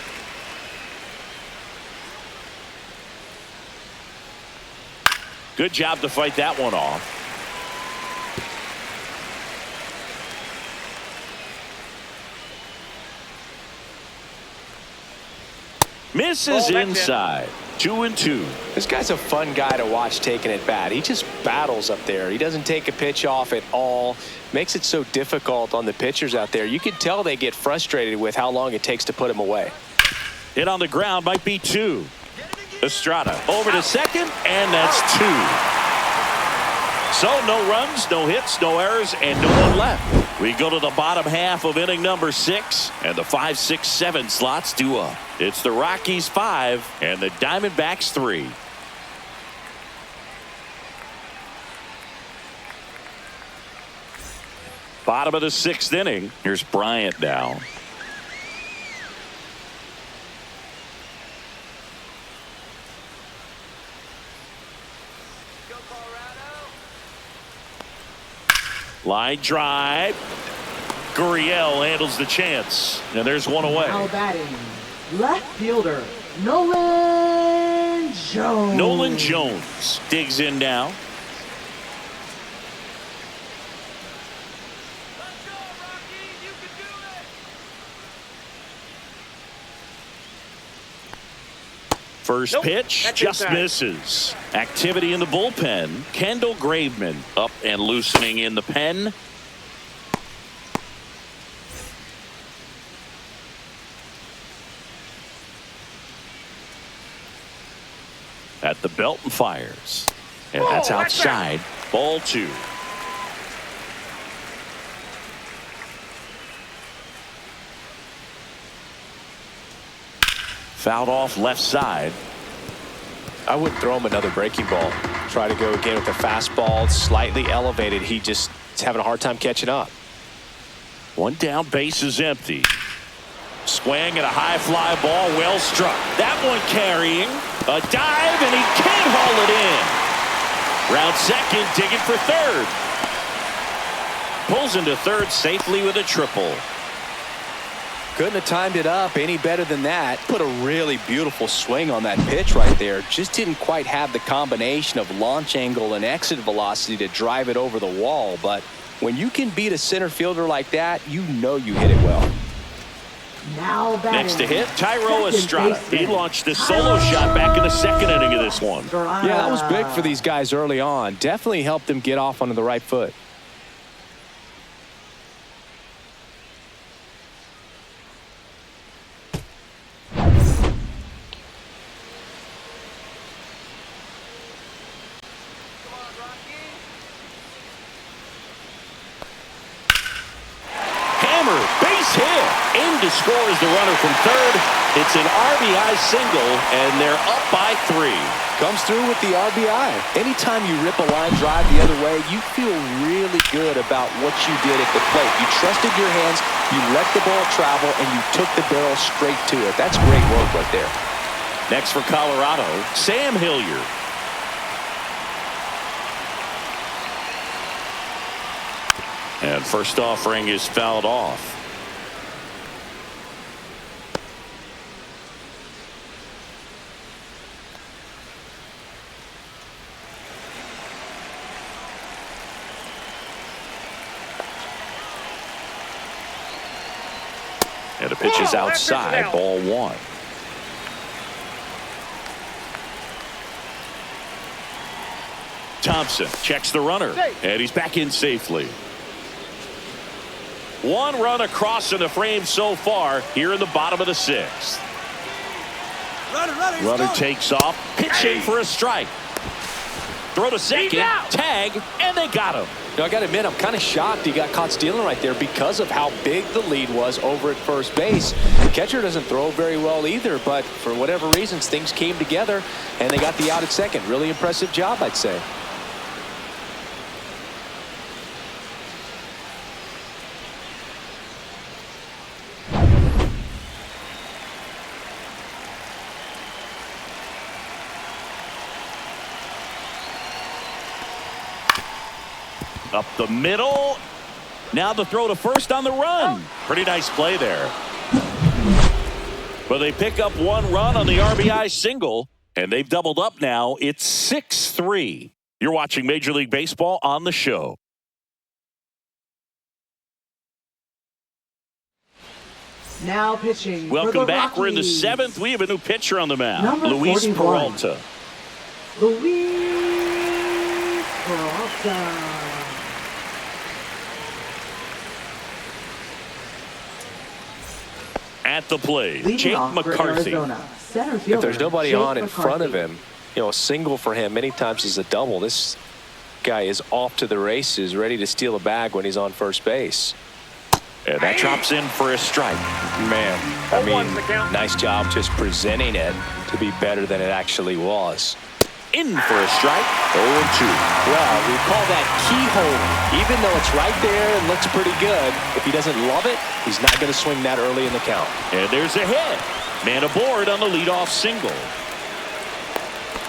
Good job to fight that one off. Misses inside. 2-2. This guy's a fun guy to watch taking at bat. He just battles up there. He doesn't take a pitch off at all. Makes it so difficult on the pitchers out there. You can tell they get frustrated with how long it takes to put him away. Hit on the ground, might be 2. Estrada over to second, and that's 2. So no runs, no hits, no errors, and no one left. We go to the bottom half of inning number 6, and the 5, 6, 7 slots due up. It's the Rockies 5 and the Diamondbacks 3. Bottom of the 6th inning. Here's Bryant now. Line drive. Gurriel handles the chance, and there's one away. Now batting, left fielder Nolan Jones. Nolan Jones digs in now. First pitch just misses. Activity in the bullpen. Kendall Graveman up and loosening in the pen. At the belt and fires. And that's outside. Ball 2. Fouled off left side. I would throw him another breaking ball. Try to go again with the fastball. Slightly elevated. He just is having a hard time catching up. One down, base is empty. Swing and a high fly ball, well struck. That one carrying. A dive, and he can't haul it in. Round second, digging for third. Pulls into third safely with a triple. Couldn't have timed it up any better than that. Put a really beautiful swing on that pitch right there. Just didn't quite have the combination of launch angle and exit velocity to drive it over the wall. But when you can beat a center fielder like that, you know you hit it well. Now next to hit, Tyro Estrada. He launched this solo shot back in the second inning of this one. Yeah, that was big for these guys early on. Definitely helped them get off onto the right foot. Scores the runner from third. It's an RBI single, and they're up by 3. Comes through with the RBI. Anytime you rip a line drive the other way, you feel really good about what you did at the plate. You trusted your hands, you let the ball travel, and you took the barrel straight to it. That's great work right there. Next for Colorado, Sam Hilliard. And first offering is fouled off. And the pitch is outside, ball 1. Thompson checks the runner, and he's back in safely. 1 run across in the frame so far here in the bottom of the 6th. Runner takes off, pitching for a strike. Throw to second, tag, and they got him. I got to admit, I'm kind of shocked he got caught stealing right there because of how big the lead was over at first base. The catcher doesn't throw very well either, but for whatever reasons, things came together, and they got the out at second. Really impressive job, I'd say. Up the middle. Now the throw to first on the run. Pretty nice play there. But they pick up 1 run on the RBI single, and they've doubled up now. It's 6-3. You're watching Major League Baseball on the show. Now pitching. Welcome back. Rockies. We're in the 7th. We have a new pitcher on the mound. Number Luis 41. Peralta. Luis Peralta. At the plate, Leading Jake off for McCarthy. Arizona, center fielder, If there's nobody Jake on in McCarthy. front of him, you know, a single for him many times is a double. This guy is off to the races, ready to steal a bag when he's on first base. And that drops in for a strike. Man, I mean, nice job just presenting it to be better than it actually was. In for a strike. 0-2. Well, we call that keyhole. Even though it's right there and looks pretty good, if he doesn't love it, he's not going to swing that early in the count. And there's a hit. Man aboard on the leadoff single.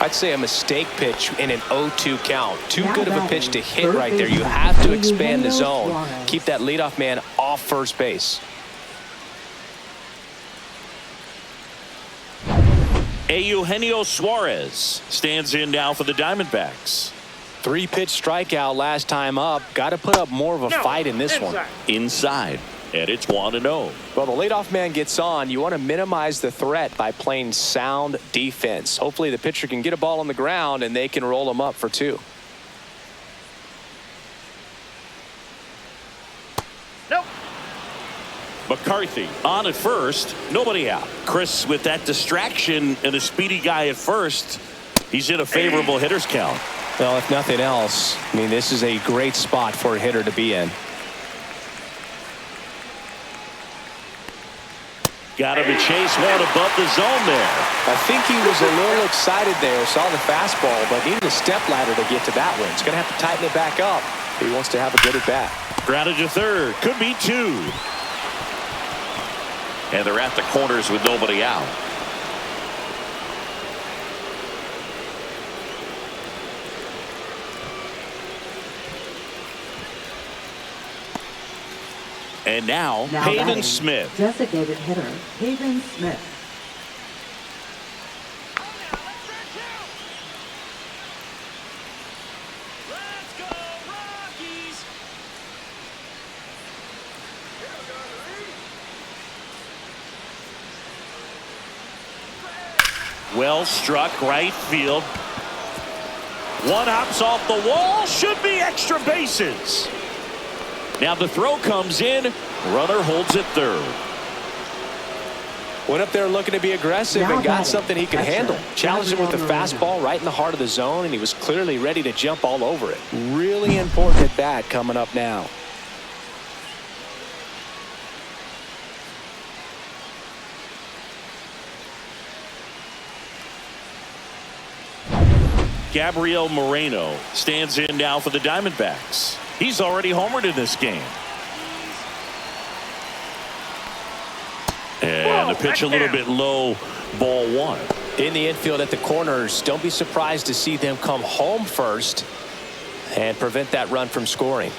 I'd say a mistake pitch in an 0-2 count. Too Now good of a batting, pitch to hit third right there. You baseman, have to expand the Eugenio zone. Suarez. Keep that leadoff man off first base. Eugenio Suarez stands in now for the Diamondbacks. 3-pitch strikeout last time up. Got to put up more of a fight in this one. Inside. And it's 1-0. Well, the leadoff man gets on. You want to minimize the threat by playing sound defense. Hopefully the pitcher can get a ball on the ground and they can roll him up for 2. Nope. McCarthy on at first. Nobody out. Chris with that distraction and a speedy guy at first. He's in a favorable hitter's count. Well, if nothing else, I mean, this is a great spot for a hitter to be in. Got him to chase one above the zone there. I think he was a little excited there, saw the fastball, but needed a step ladder to get to that one. He's going to have to tighten it back up if he wants to have a good at bat. Grounded to third. Could be 2. And they're at the corners with nobody out. And now Peyton batting, Smith. Designated hitter, Peyton Smith. Let's go, Rockies! Well struck right field. One hops off the wall. Should be extra bases. Now the throw comes in. Runner holds it third. Went up there looking to be aggressive Now and got batting, something he could catcher, handle. Challenged him with the Gabriel fastball right in the heart of the zone, and he was clearly ready to jump all over it. Really important at bat coming up now. Gabriel Moreno stands in now for the Diamondbacks. He's already homered in this game. And the pitch a little bit low, ball 1. In the infield at the corners, don't be surprised to see them come home first and prevent that run from scoring.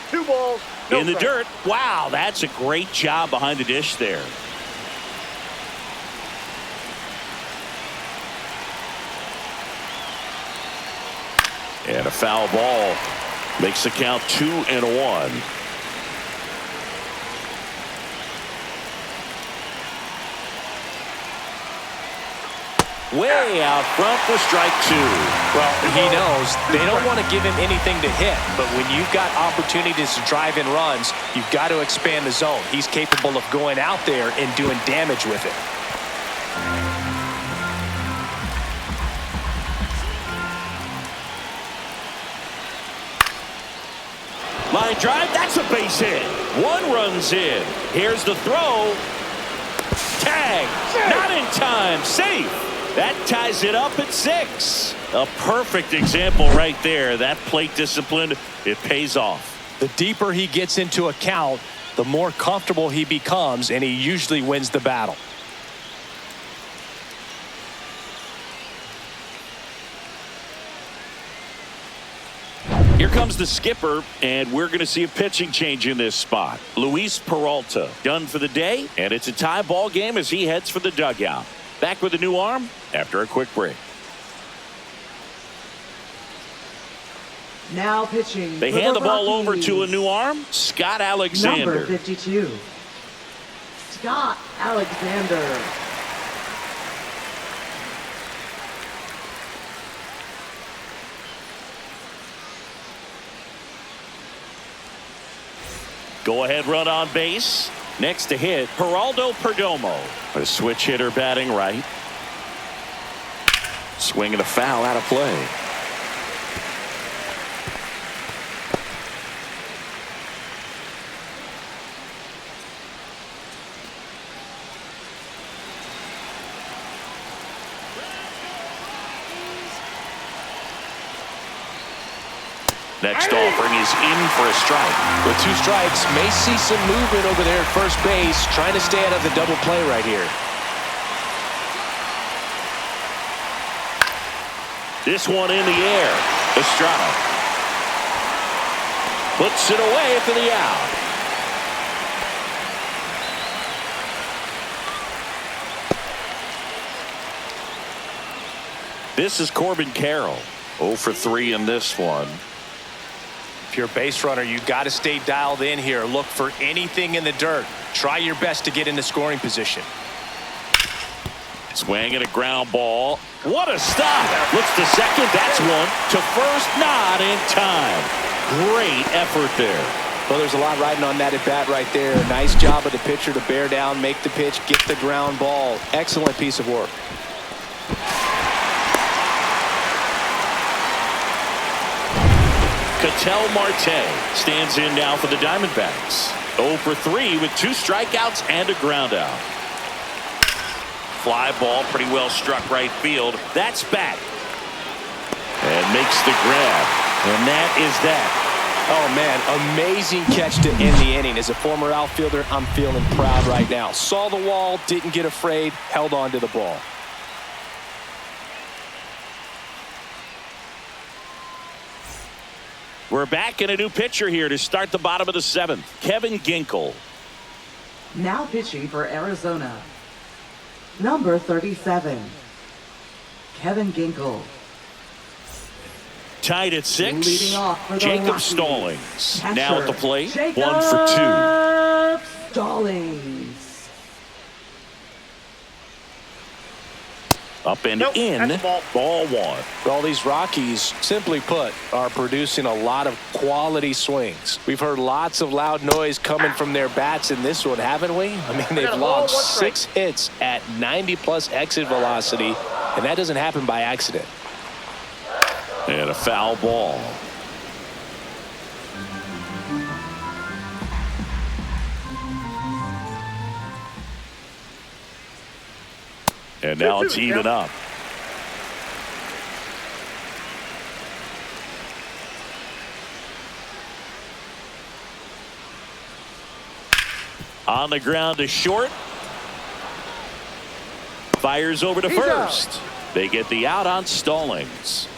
Two balls. No In the strikes. dirt. Wow, that's a great job behind the dish there. And a foul ball makes the count 2-1. Way out front for strike 2. Well, he knows they don't want to give him anything to hit, but when you've got opportunities to drive in runs, you've got to expand the zone. He's capable of going out there and doing damage with it. Line drive, that's a base hit. 1 runs in. Here's the throw. Tag, not in time, safe. That ties it up at 6. A perfect example right there. That plate discipline, it pays off. The deeper he gets into a count, the more comfortable he becomes, and he usually wins the battle. Here comes the skipper, and we're going to see a pitching change in this spot. Luis Peralta done for the day, and it's a tie ball game as he heads for the dugout. Back with a new arm after a quick break. Now pitching. They for hand the ball over Rockies. to a new arm, Scott Alexander. Number 52, Scott Alexander. Go ahead run on base. Next to hit, Geraldo Perdomo. A switch hitter batting right. Swing and a foul out of play. Next offering is in for a strike. With 2 strikes, may see some movement over there at first base, trying to stay out of the double play right here. This one in the air. Estrada puts it away for the out. This is Corbin Carroll. 0 for 3 in this one. If you're a base runner, you got to stay dialed in here. Look for anything in the dirt. Try your best to get into scoring position. Swing and a ground ball. What a stop. Looks to second. That's one. To first, not in time. Great effort there. Well, there's a lot riding on that at bat right there. Nice job of the pitcher to bear down, make the pitch, get the ground ball. Excellent piece of work. Ketel Marte stands in now for the Diamondbacks. 0 for 3 with 2 strikeouts and a ground out. Fly ball pretty well struck right field. That's back. And makes the grab. And that is that. Oh, man, amazing catch to end the inning. As a former outfielder, I'm feeling proud right now. Saw the wall, didn't get afraid, held on to the ball. We're back in a new pitcher here to start the bottom of the 7th. Kevin Ginkel. Now pitching for Arizona, number 37, Kevin Ginkel. Tied at 6. Leading off for the Jacob Rockies. Stallings Catcher, now at the plate. Jacob 1 for 2. Stallings. Up and Nope, in. that's a ball. Ball 1. Well, these Rockies, simply put, are producing a lot of quality swings. We've heard lots of loud noise coming from their bats in this one, haven't we? I mean, they've got a ball, logged 1 strike. 6 hits at 90+ exit velocity, and that doesn't happen by accident. And a foul ball. And now it's even up. On the ground to short. Fires over to He's first. out. They get the out on Stallings.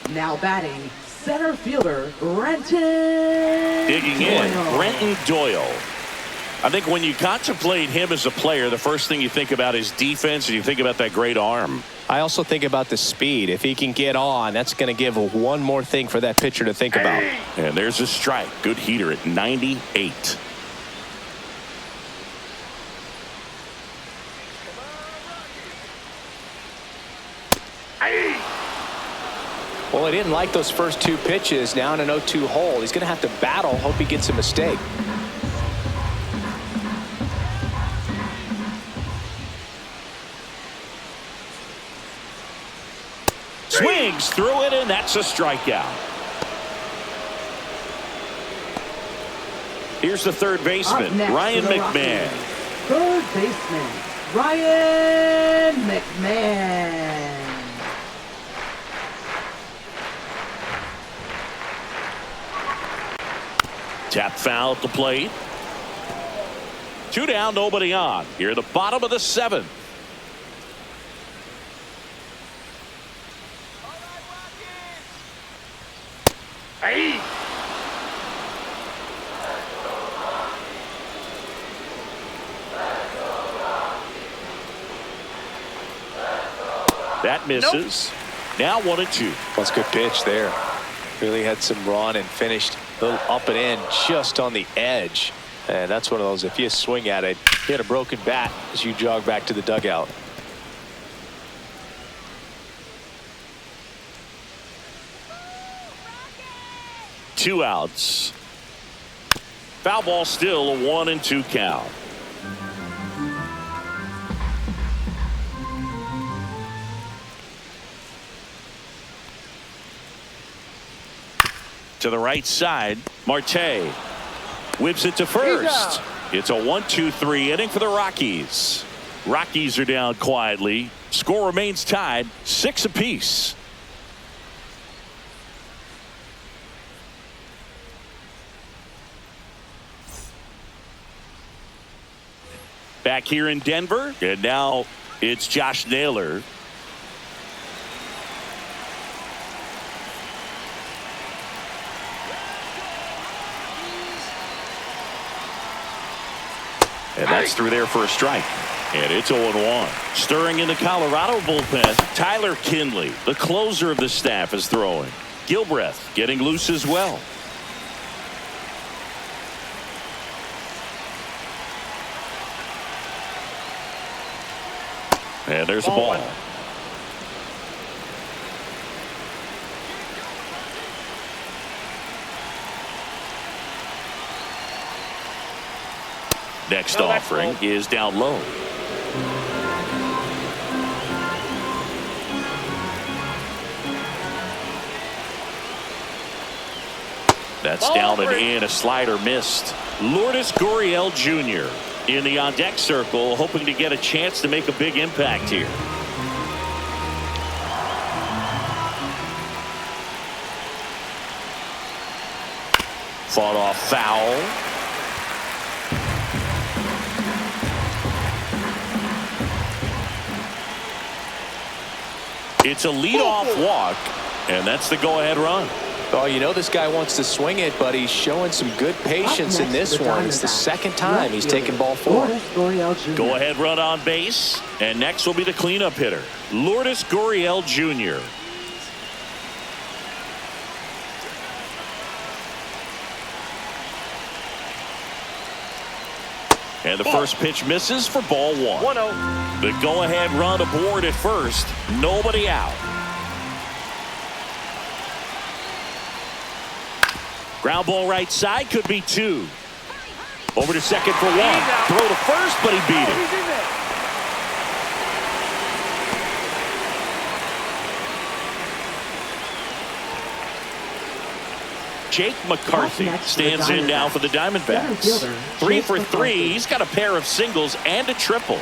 Now batting, center fielder, Renton. Digging in, Doyle. Brenton Doyle. I think when you contemplate him as a player, the first thing you think about is defense, and you think about that great arm. I also think about the speed. If he can get on, that's going to give one more thing for that pitcher to think about. And there's a strike. Good heater at 98. Well, he didn't like those first 2 pitches. Now in an 0-2 hole, he's going to have to battle. Hope he gets a mistake. Swings through it, and that's a strikeout. Here's the third Up baseman, next Ryan for the McMahon. Rockies, third baseman, Ryan McMahon. Tap foul at the plate. 2 down, nobody on. Here at the bottom of the 7th. Hey. That misses. Now 1-2. That's a good pitch there. Really had some run and finished a little up and in just on the edge. And that's one of those, if you swing at it, you had a broken bat as you jog back to the dugout. Two outs. Foul ball, still a 1-2 count. To the right side, Marte whips it to first. It's a 1-2-3 inning for the Rockies. Rockies are down quietly. Score remains tied, 6 apiece. Back here in Denver, and now it's Josh Naylor. And that's through there for a strike. And it's 0-1. Stirring in the Colorado bullpen, Tyler Kinley, the closer of the staff, is throwing. Gilbreth getting loose as well. And there's a ball. Next offering is down low. That's down and in. A slider missed. Lourdes Gurriel Jr. in the on-deck circle, hoping to get a chance to make a big impact here. Fought off foul. It's a leadoff walk, and that's the go-ahead run. Oh, you know this guy wants to swing it, but he's showing some good patience in this one. It's the second time he's taken ball 4. Go-ahead run on base, and next will be the cleanup hitter, Lourdes Gurriel Jr. And the first pitch misses for ball 1. 1-0. The go-ahead run aboard at first. Nobody out. Ground ball right side, could be 2. Over to second for 1. Throw to first, but he beat it. He's in there. Jake McCarthy stands in now for the Diamondbacks. 3 for 3. He's got a pair of singles and a triple.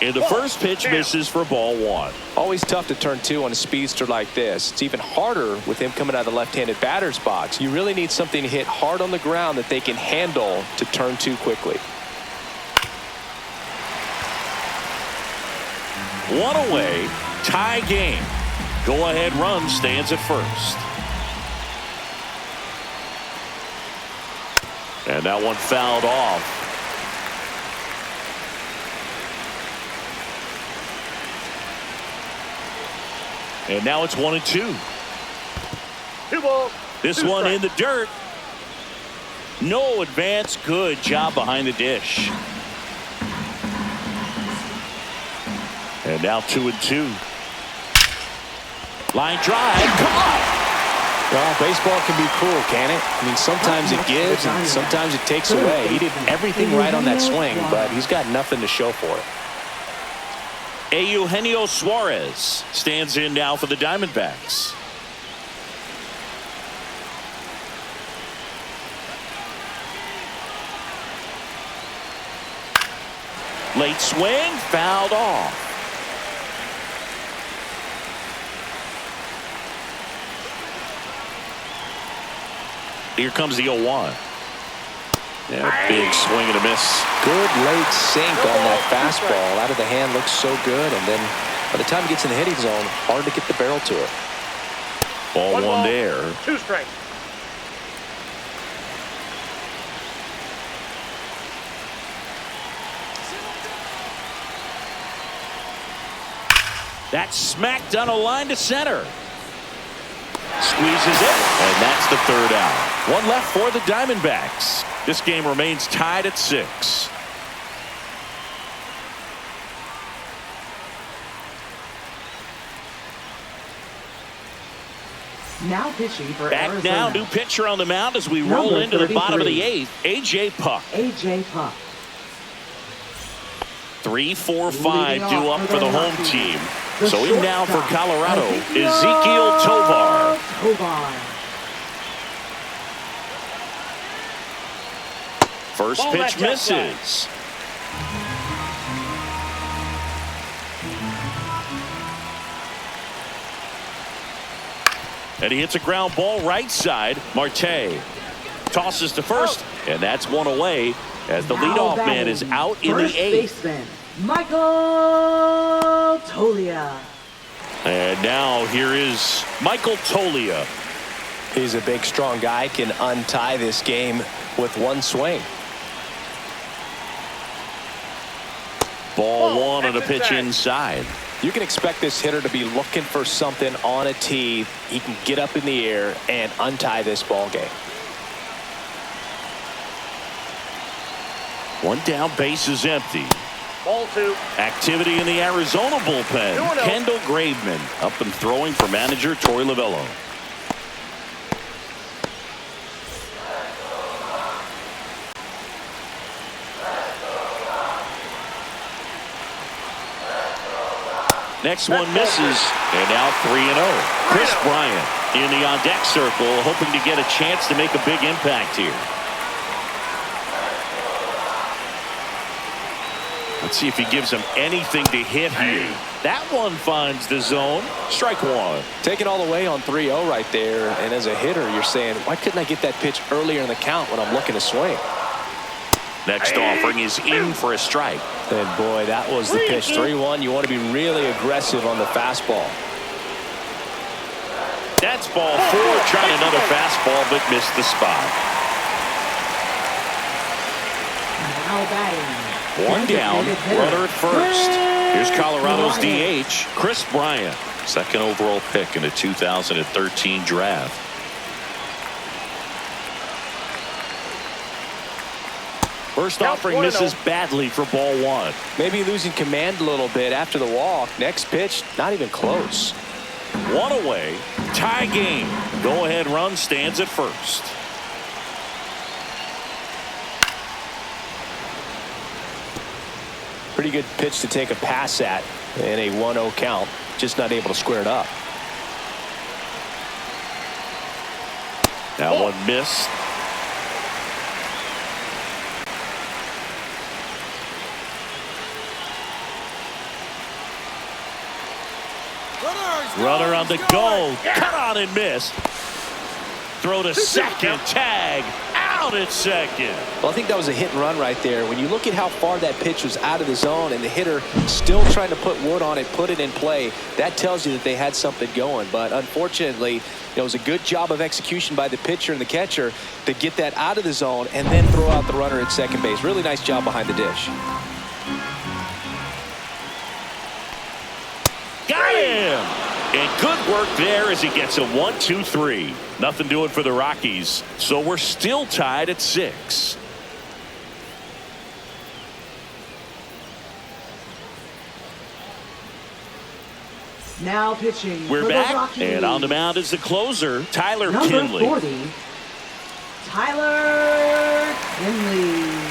And the first pitch misses for ball 1. Always tough to turn 2 on a speedster like this. It's even harder with him coming out of the left-handed batter's box. You really need something to hit hard on the ground that they can handle to turn 2 quickly. 1 away, tie game. Go-ahead run stands at first. And that one fouled off. And now it's 1-2. 2 balls. This one in the dirt. No advance. Good job behind the dish. And now 2-2. Line drive. Caught. Well, baseball can be cruel, can it? I mean, sometimes it gives and sometimes it takes away. He did everything right on that swing, but he's got nothing to show for it. Eugenio Suarez stands in now for the Diamondbacks. Late swing, fouled off. Here comes the 0-1. Yeah, big swing and a miss. Good late sink on that fastball. Out of the hand, looks so good, and then by the time it gets in the hitting zone, hard to get the barrel to it. Ball 1 there. 2 strikes. That's smacked on a line to center. Squeezes it, and that's the third out. One left for the Diamondbacks. This game remains tied at 6. Now pitching for Back Arizona. now, new pitcher on the mound as we roll into the bottom of the 8th. A.J. Puck. A.J. Puck. 3, 4, 5 due up for the home team. So in now for shortstop, Colorado, Ezequiel Tovar. First pitch misses. And he hits a ground ball right side. Marte tosses to first, and that's one away as the leadoff man is out in the 8th. Baseman, Michael Toglia. And now here is Michael Toglia. He's a big, strong guy, can untie this game with one swing. Ball one on a pitch inside. You can expect this hitter to be looking for something on a tee. He can get up in the air and untie this ball game. One down, base is empty. Ball 2. Activity in the Arizona bullpen. 2-0. Kendall Graveman up and throwing for manager Torey Lovullo. Next one misses, and now 3-0. Chris Bryant in the on-deck circle, hoping to get a chance to make a big impact here. Let's see if he gives him anything to hit here. That one finds the zone. Strike one. Taking all the way on 3-0 right there, and as a hitter, you're saying, why couldn't I get that pitch earlier in the count when I'm looking to swing? Next offering is in for a strike. And boy, that was the pitch. 3-1. You want to be really aggressive on the fastball. That's ball 4. Trying another fastball, but missed the spot. Now batting. One down, runner at first. Here's Colorado's DH, Chris Bryant. Second overall pick in the 2013 draft. First offering misses badly for ball 1. Maybe losing command a little bit after the walk. Next pitch, not even close. One away, tie game. Go ahead run stands at first. Pretty good pitch to take a pass at in a 1-0 count. Just not able to square it up. That one missed. Runner on the go. Cut on and miss. Throw to second. Tag. Out at second. Well, I think that was a hit and run right there. When you look at how far that pitch was out of the zone and the hitter still trying to put wood on it, put it in play, that tells you that they had something going. But unfortunately, it was a good job of execution by the pitcher and the catcher to get that out of the zone and then throw out the runner at second base. Really nice job behind the dish. Got him! And good work there as he gets a 1-2-3. Nothing doing for the Rockies. So we're still tied at 6. Now pitching. We're for the back, Rockies. and on the mound is the closer, Tyler Number Kinley. 40, Tyler Kinley.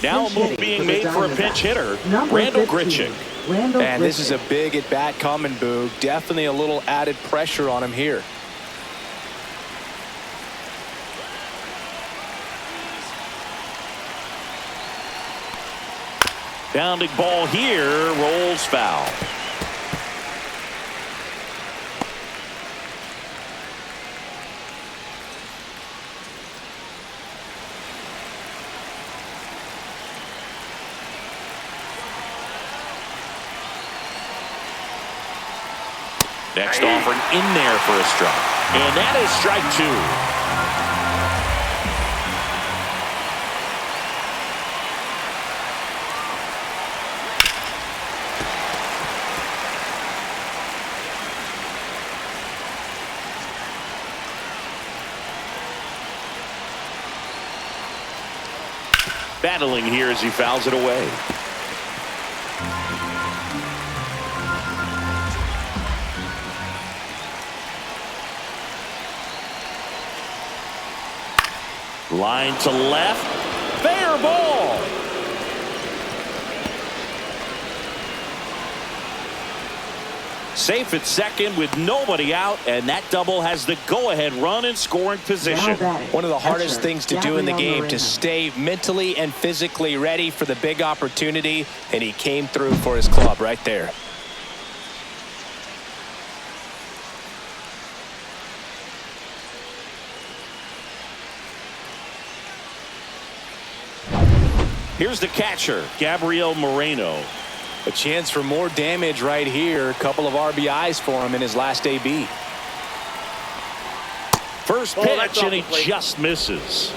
Now a Pinch move hitting being for the made for a Diamondbacks. pinch hitter, Number Randall 15, Grichuk. Randall And this is a Grichuk. big at bat coming, Boog. Definitely a little added pressure on him here. Bounding ball here, rolls foul. Next offering in there for a strike. And that is strike 2. Battling here as he fouls it away. Line to left. Fair ball. Safe at second with nobody out, and that double has the go-ahead run in scoring position. One of the hardest things to do in the game, to stay mentally and physically ready for the big opportunity, and he came through for his club right there. Here's the catcher, Gabriel Moreno. A chance for more damage right here. A couple of RBIs for him in his last AB. First pitch, and he just misses.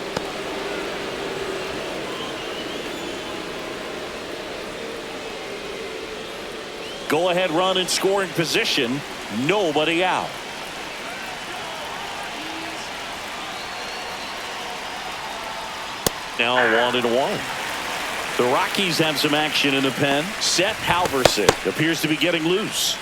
Go-ahead run in scoring position. Nobody out. Now 1-1. The Rockies have some action in the pen. Seth Halverson appears to be getting loose.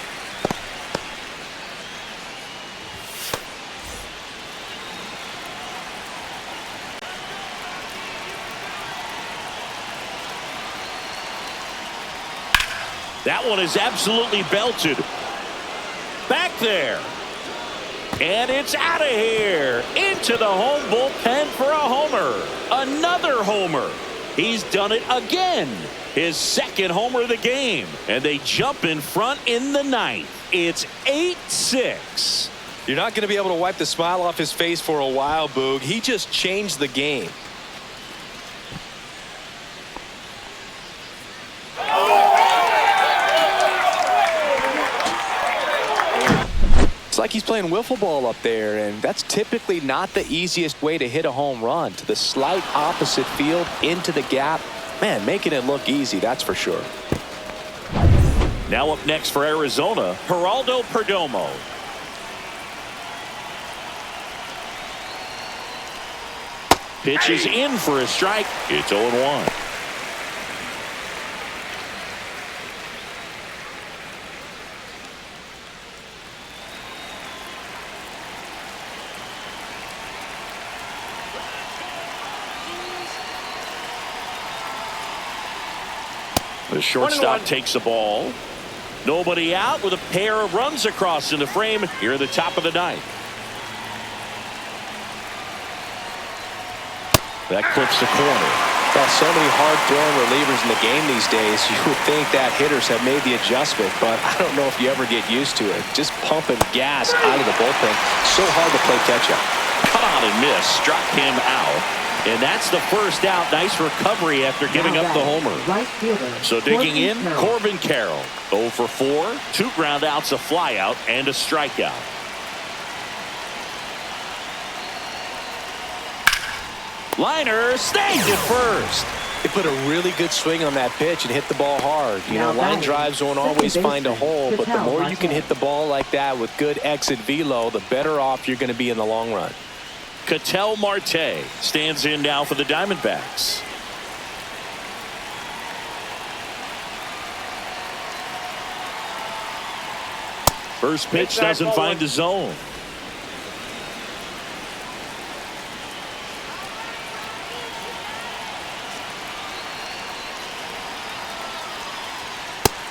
That one is absolutely belted. Back there. And it's out of here. Into the home bullpen for a homer. Another homer. He's done it again. His second homer of the game. And they jump in front in the ninth. It's 8-6. You're not going to be able to wipe the smile off his face for a while, Boog. He just changed the game. It's like he's playing wiffle ball up there, and that's typically not the easiest way to hit a home run. To the slight opposite field, into the gap. Man, making it look easy, that's for sure. Now up next for Arizona, Geraldo Perdomo. Pitch is in for a strike. It's 0-1. The shortstop takes the ball. Nobody out with a pair of runs across in the frame here at the top of the ninth. That clips the corner. Well, so many hard-throwing relievers in the game these days. You would think that hitters have made the adjustment, but I don't know if you ever get used to it. Just pumping gas out of the bullpen. So hard to play catch-up. Come on and miss. Struck him out. And that's the first out. Nice recovery after giving up the homer. Right fielder, So digging in, Corbin Carroll. 0 for 4, 2 ground outs, a flyout, and a strikeout. Liner snagged it first. They put a really good swing on that pitch and hit the ball hard. You know, line drives won't always find a hole, but the more you can hit the ball like that with good exit velo, the better off you're going to be in the long run. Ketel Marte stands in now for the Diamondbacks. First pitch doesn't find the zone.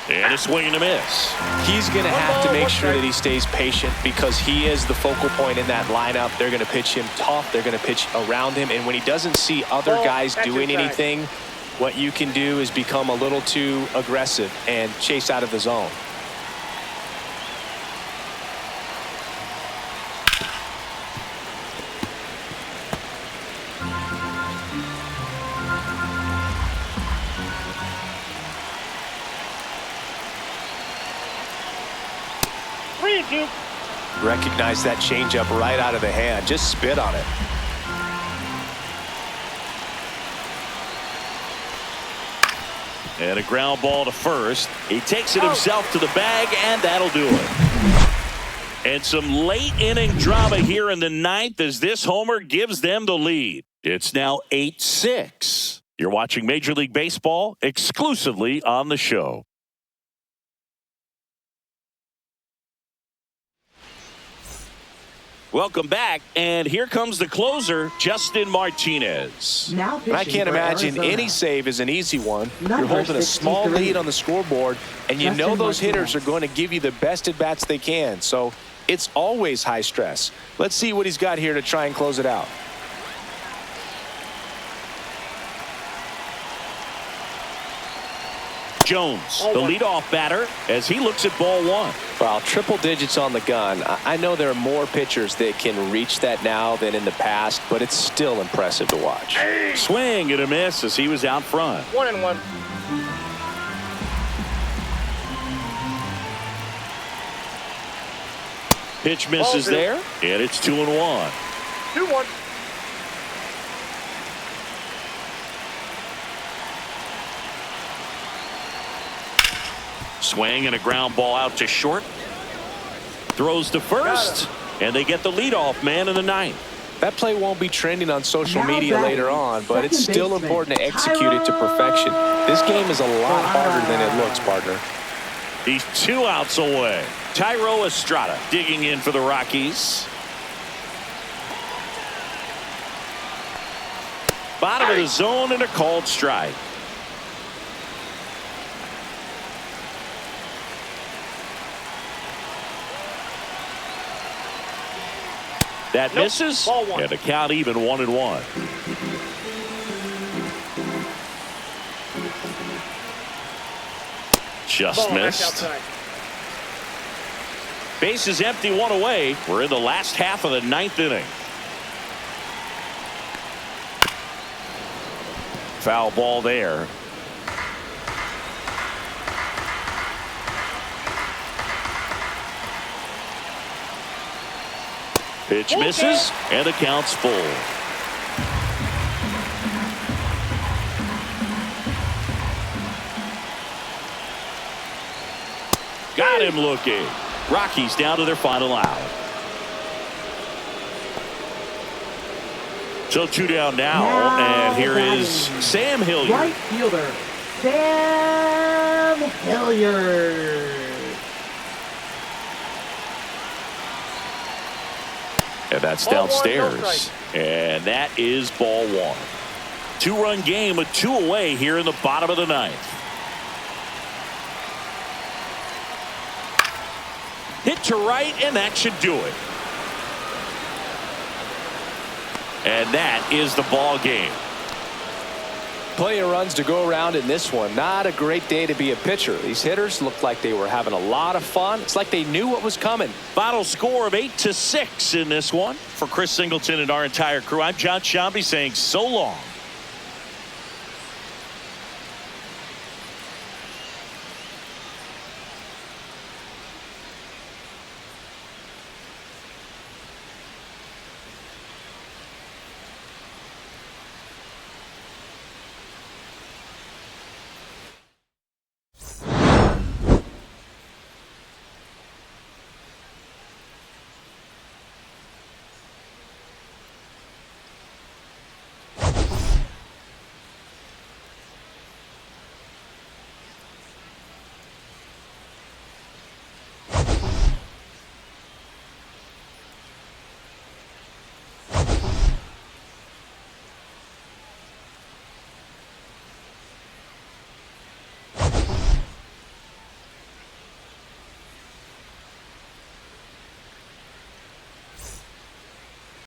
And a swing and a miss. He's going to have to make sure that he stays patient because he is the focal point in that lineup. They're going to pitch him tough. They're going to pitch around him. And when he doesn't see other guys doing anything, what you can do is become a little too aggressive and chase out of the zone. Recognize that changeup right out of the hand. Just spit on it. And a ground ball to first. He takes it himself to the bag, and that'll do it. And some late inning drama here in the ninth as this homer gives them the lead. It's now 8-6. You're watching Major League Baseball exclusively on the show. Welcome back, and here comes the closer, Justin Martinez. Now I can't imagine any save is an easy one. You're holding a small lead on the scoreboard, and you know those hitters are going to give you the best at-bats they can. So it's always high stress. Let's see what he's got here to try and close it out. Jones, the leadoff batter, as he looks at ball one. Well, triple digits on the gun. I know there are more pitchers that can reach that now than in the past, but it's still impressive to watch. Swing and a miss as he was out front. 1-1. Pitch misses there, and it's 2-1. 2-1. Swing and a ground ball out to short. Throws to first, and they get the leadoff man in the ninth. That play won't be trending on social media later on, but it's still important to execute it to perfection. This game is a lot harder than it looks, partner. He's 2 outs away. Tyro Estrada digging in for the Rockies. Bottom of the zone and a called strike. That misses, and the count even 1-1. Just missed. Base is empty, 1 away. We're in the last half of the 9th inning. Foul ball there. Pitch misses, and the count's full. Got him looking. Rockies down to their final out. So 2 down now, and here is Sam Hilliard. Right fielder, Sam Hilliard. And that's downstairs. And that is ball 1. 2-run game with 2 away here in the bottom of the 9th. Hit to right, and that should do it. And that is the ball game. Plenty of runs to go around in this one. Not a great day to be a pitcher. These hitters looked like they were having a lot of fun. It's like they knew what was coming. Final score of 8-6 in this one. For Chris Singleton and our entire crew, I'm John Shambi saying so long.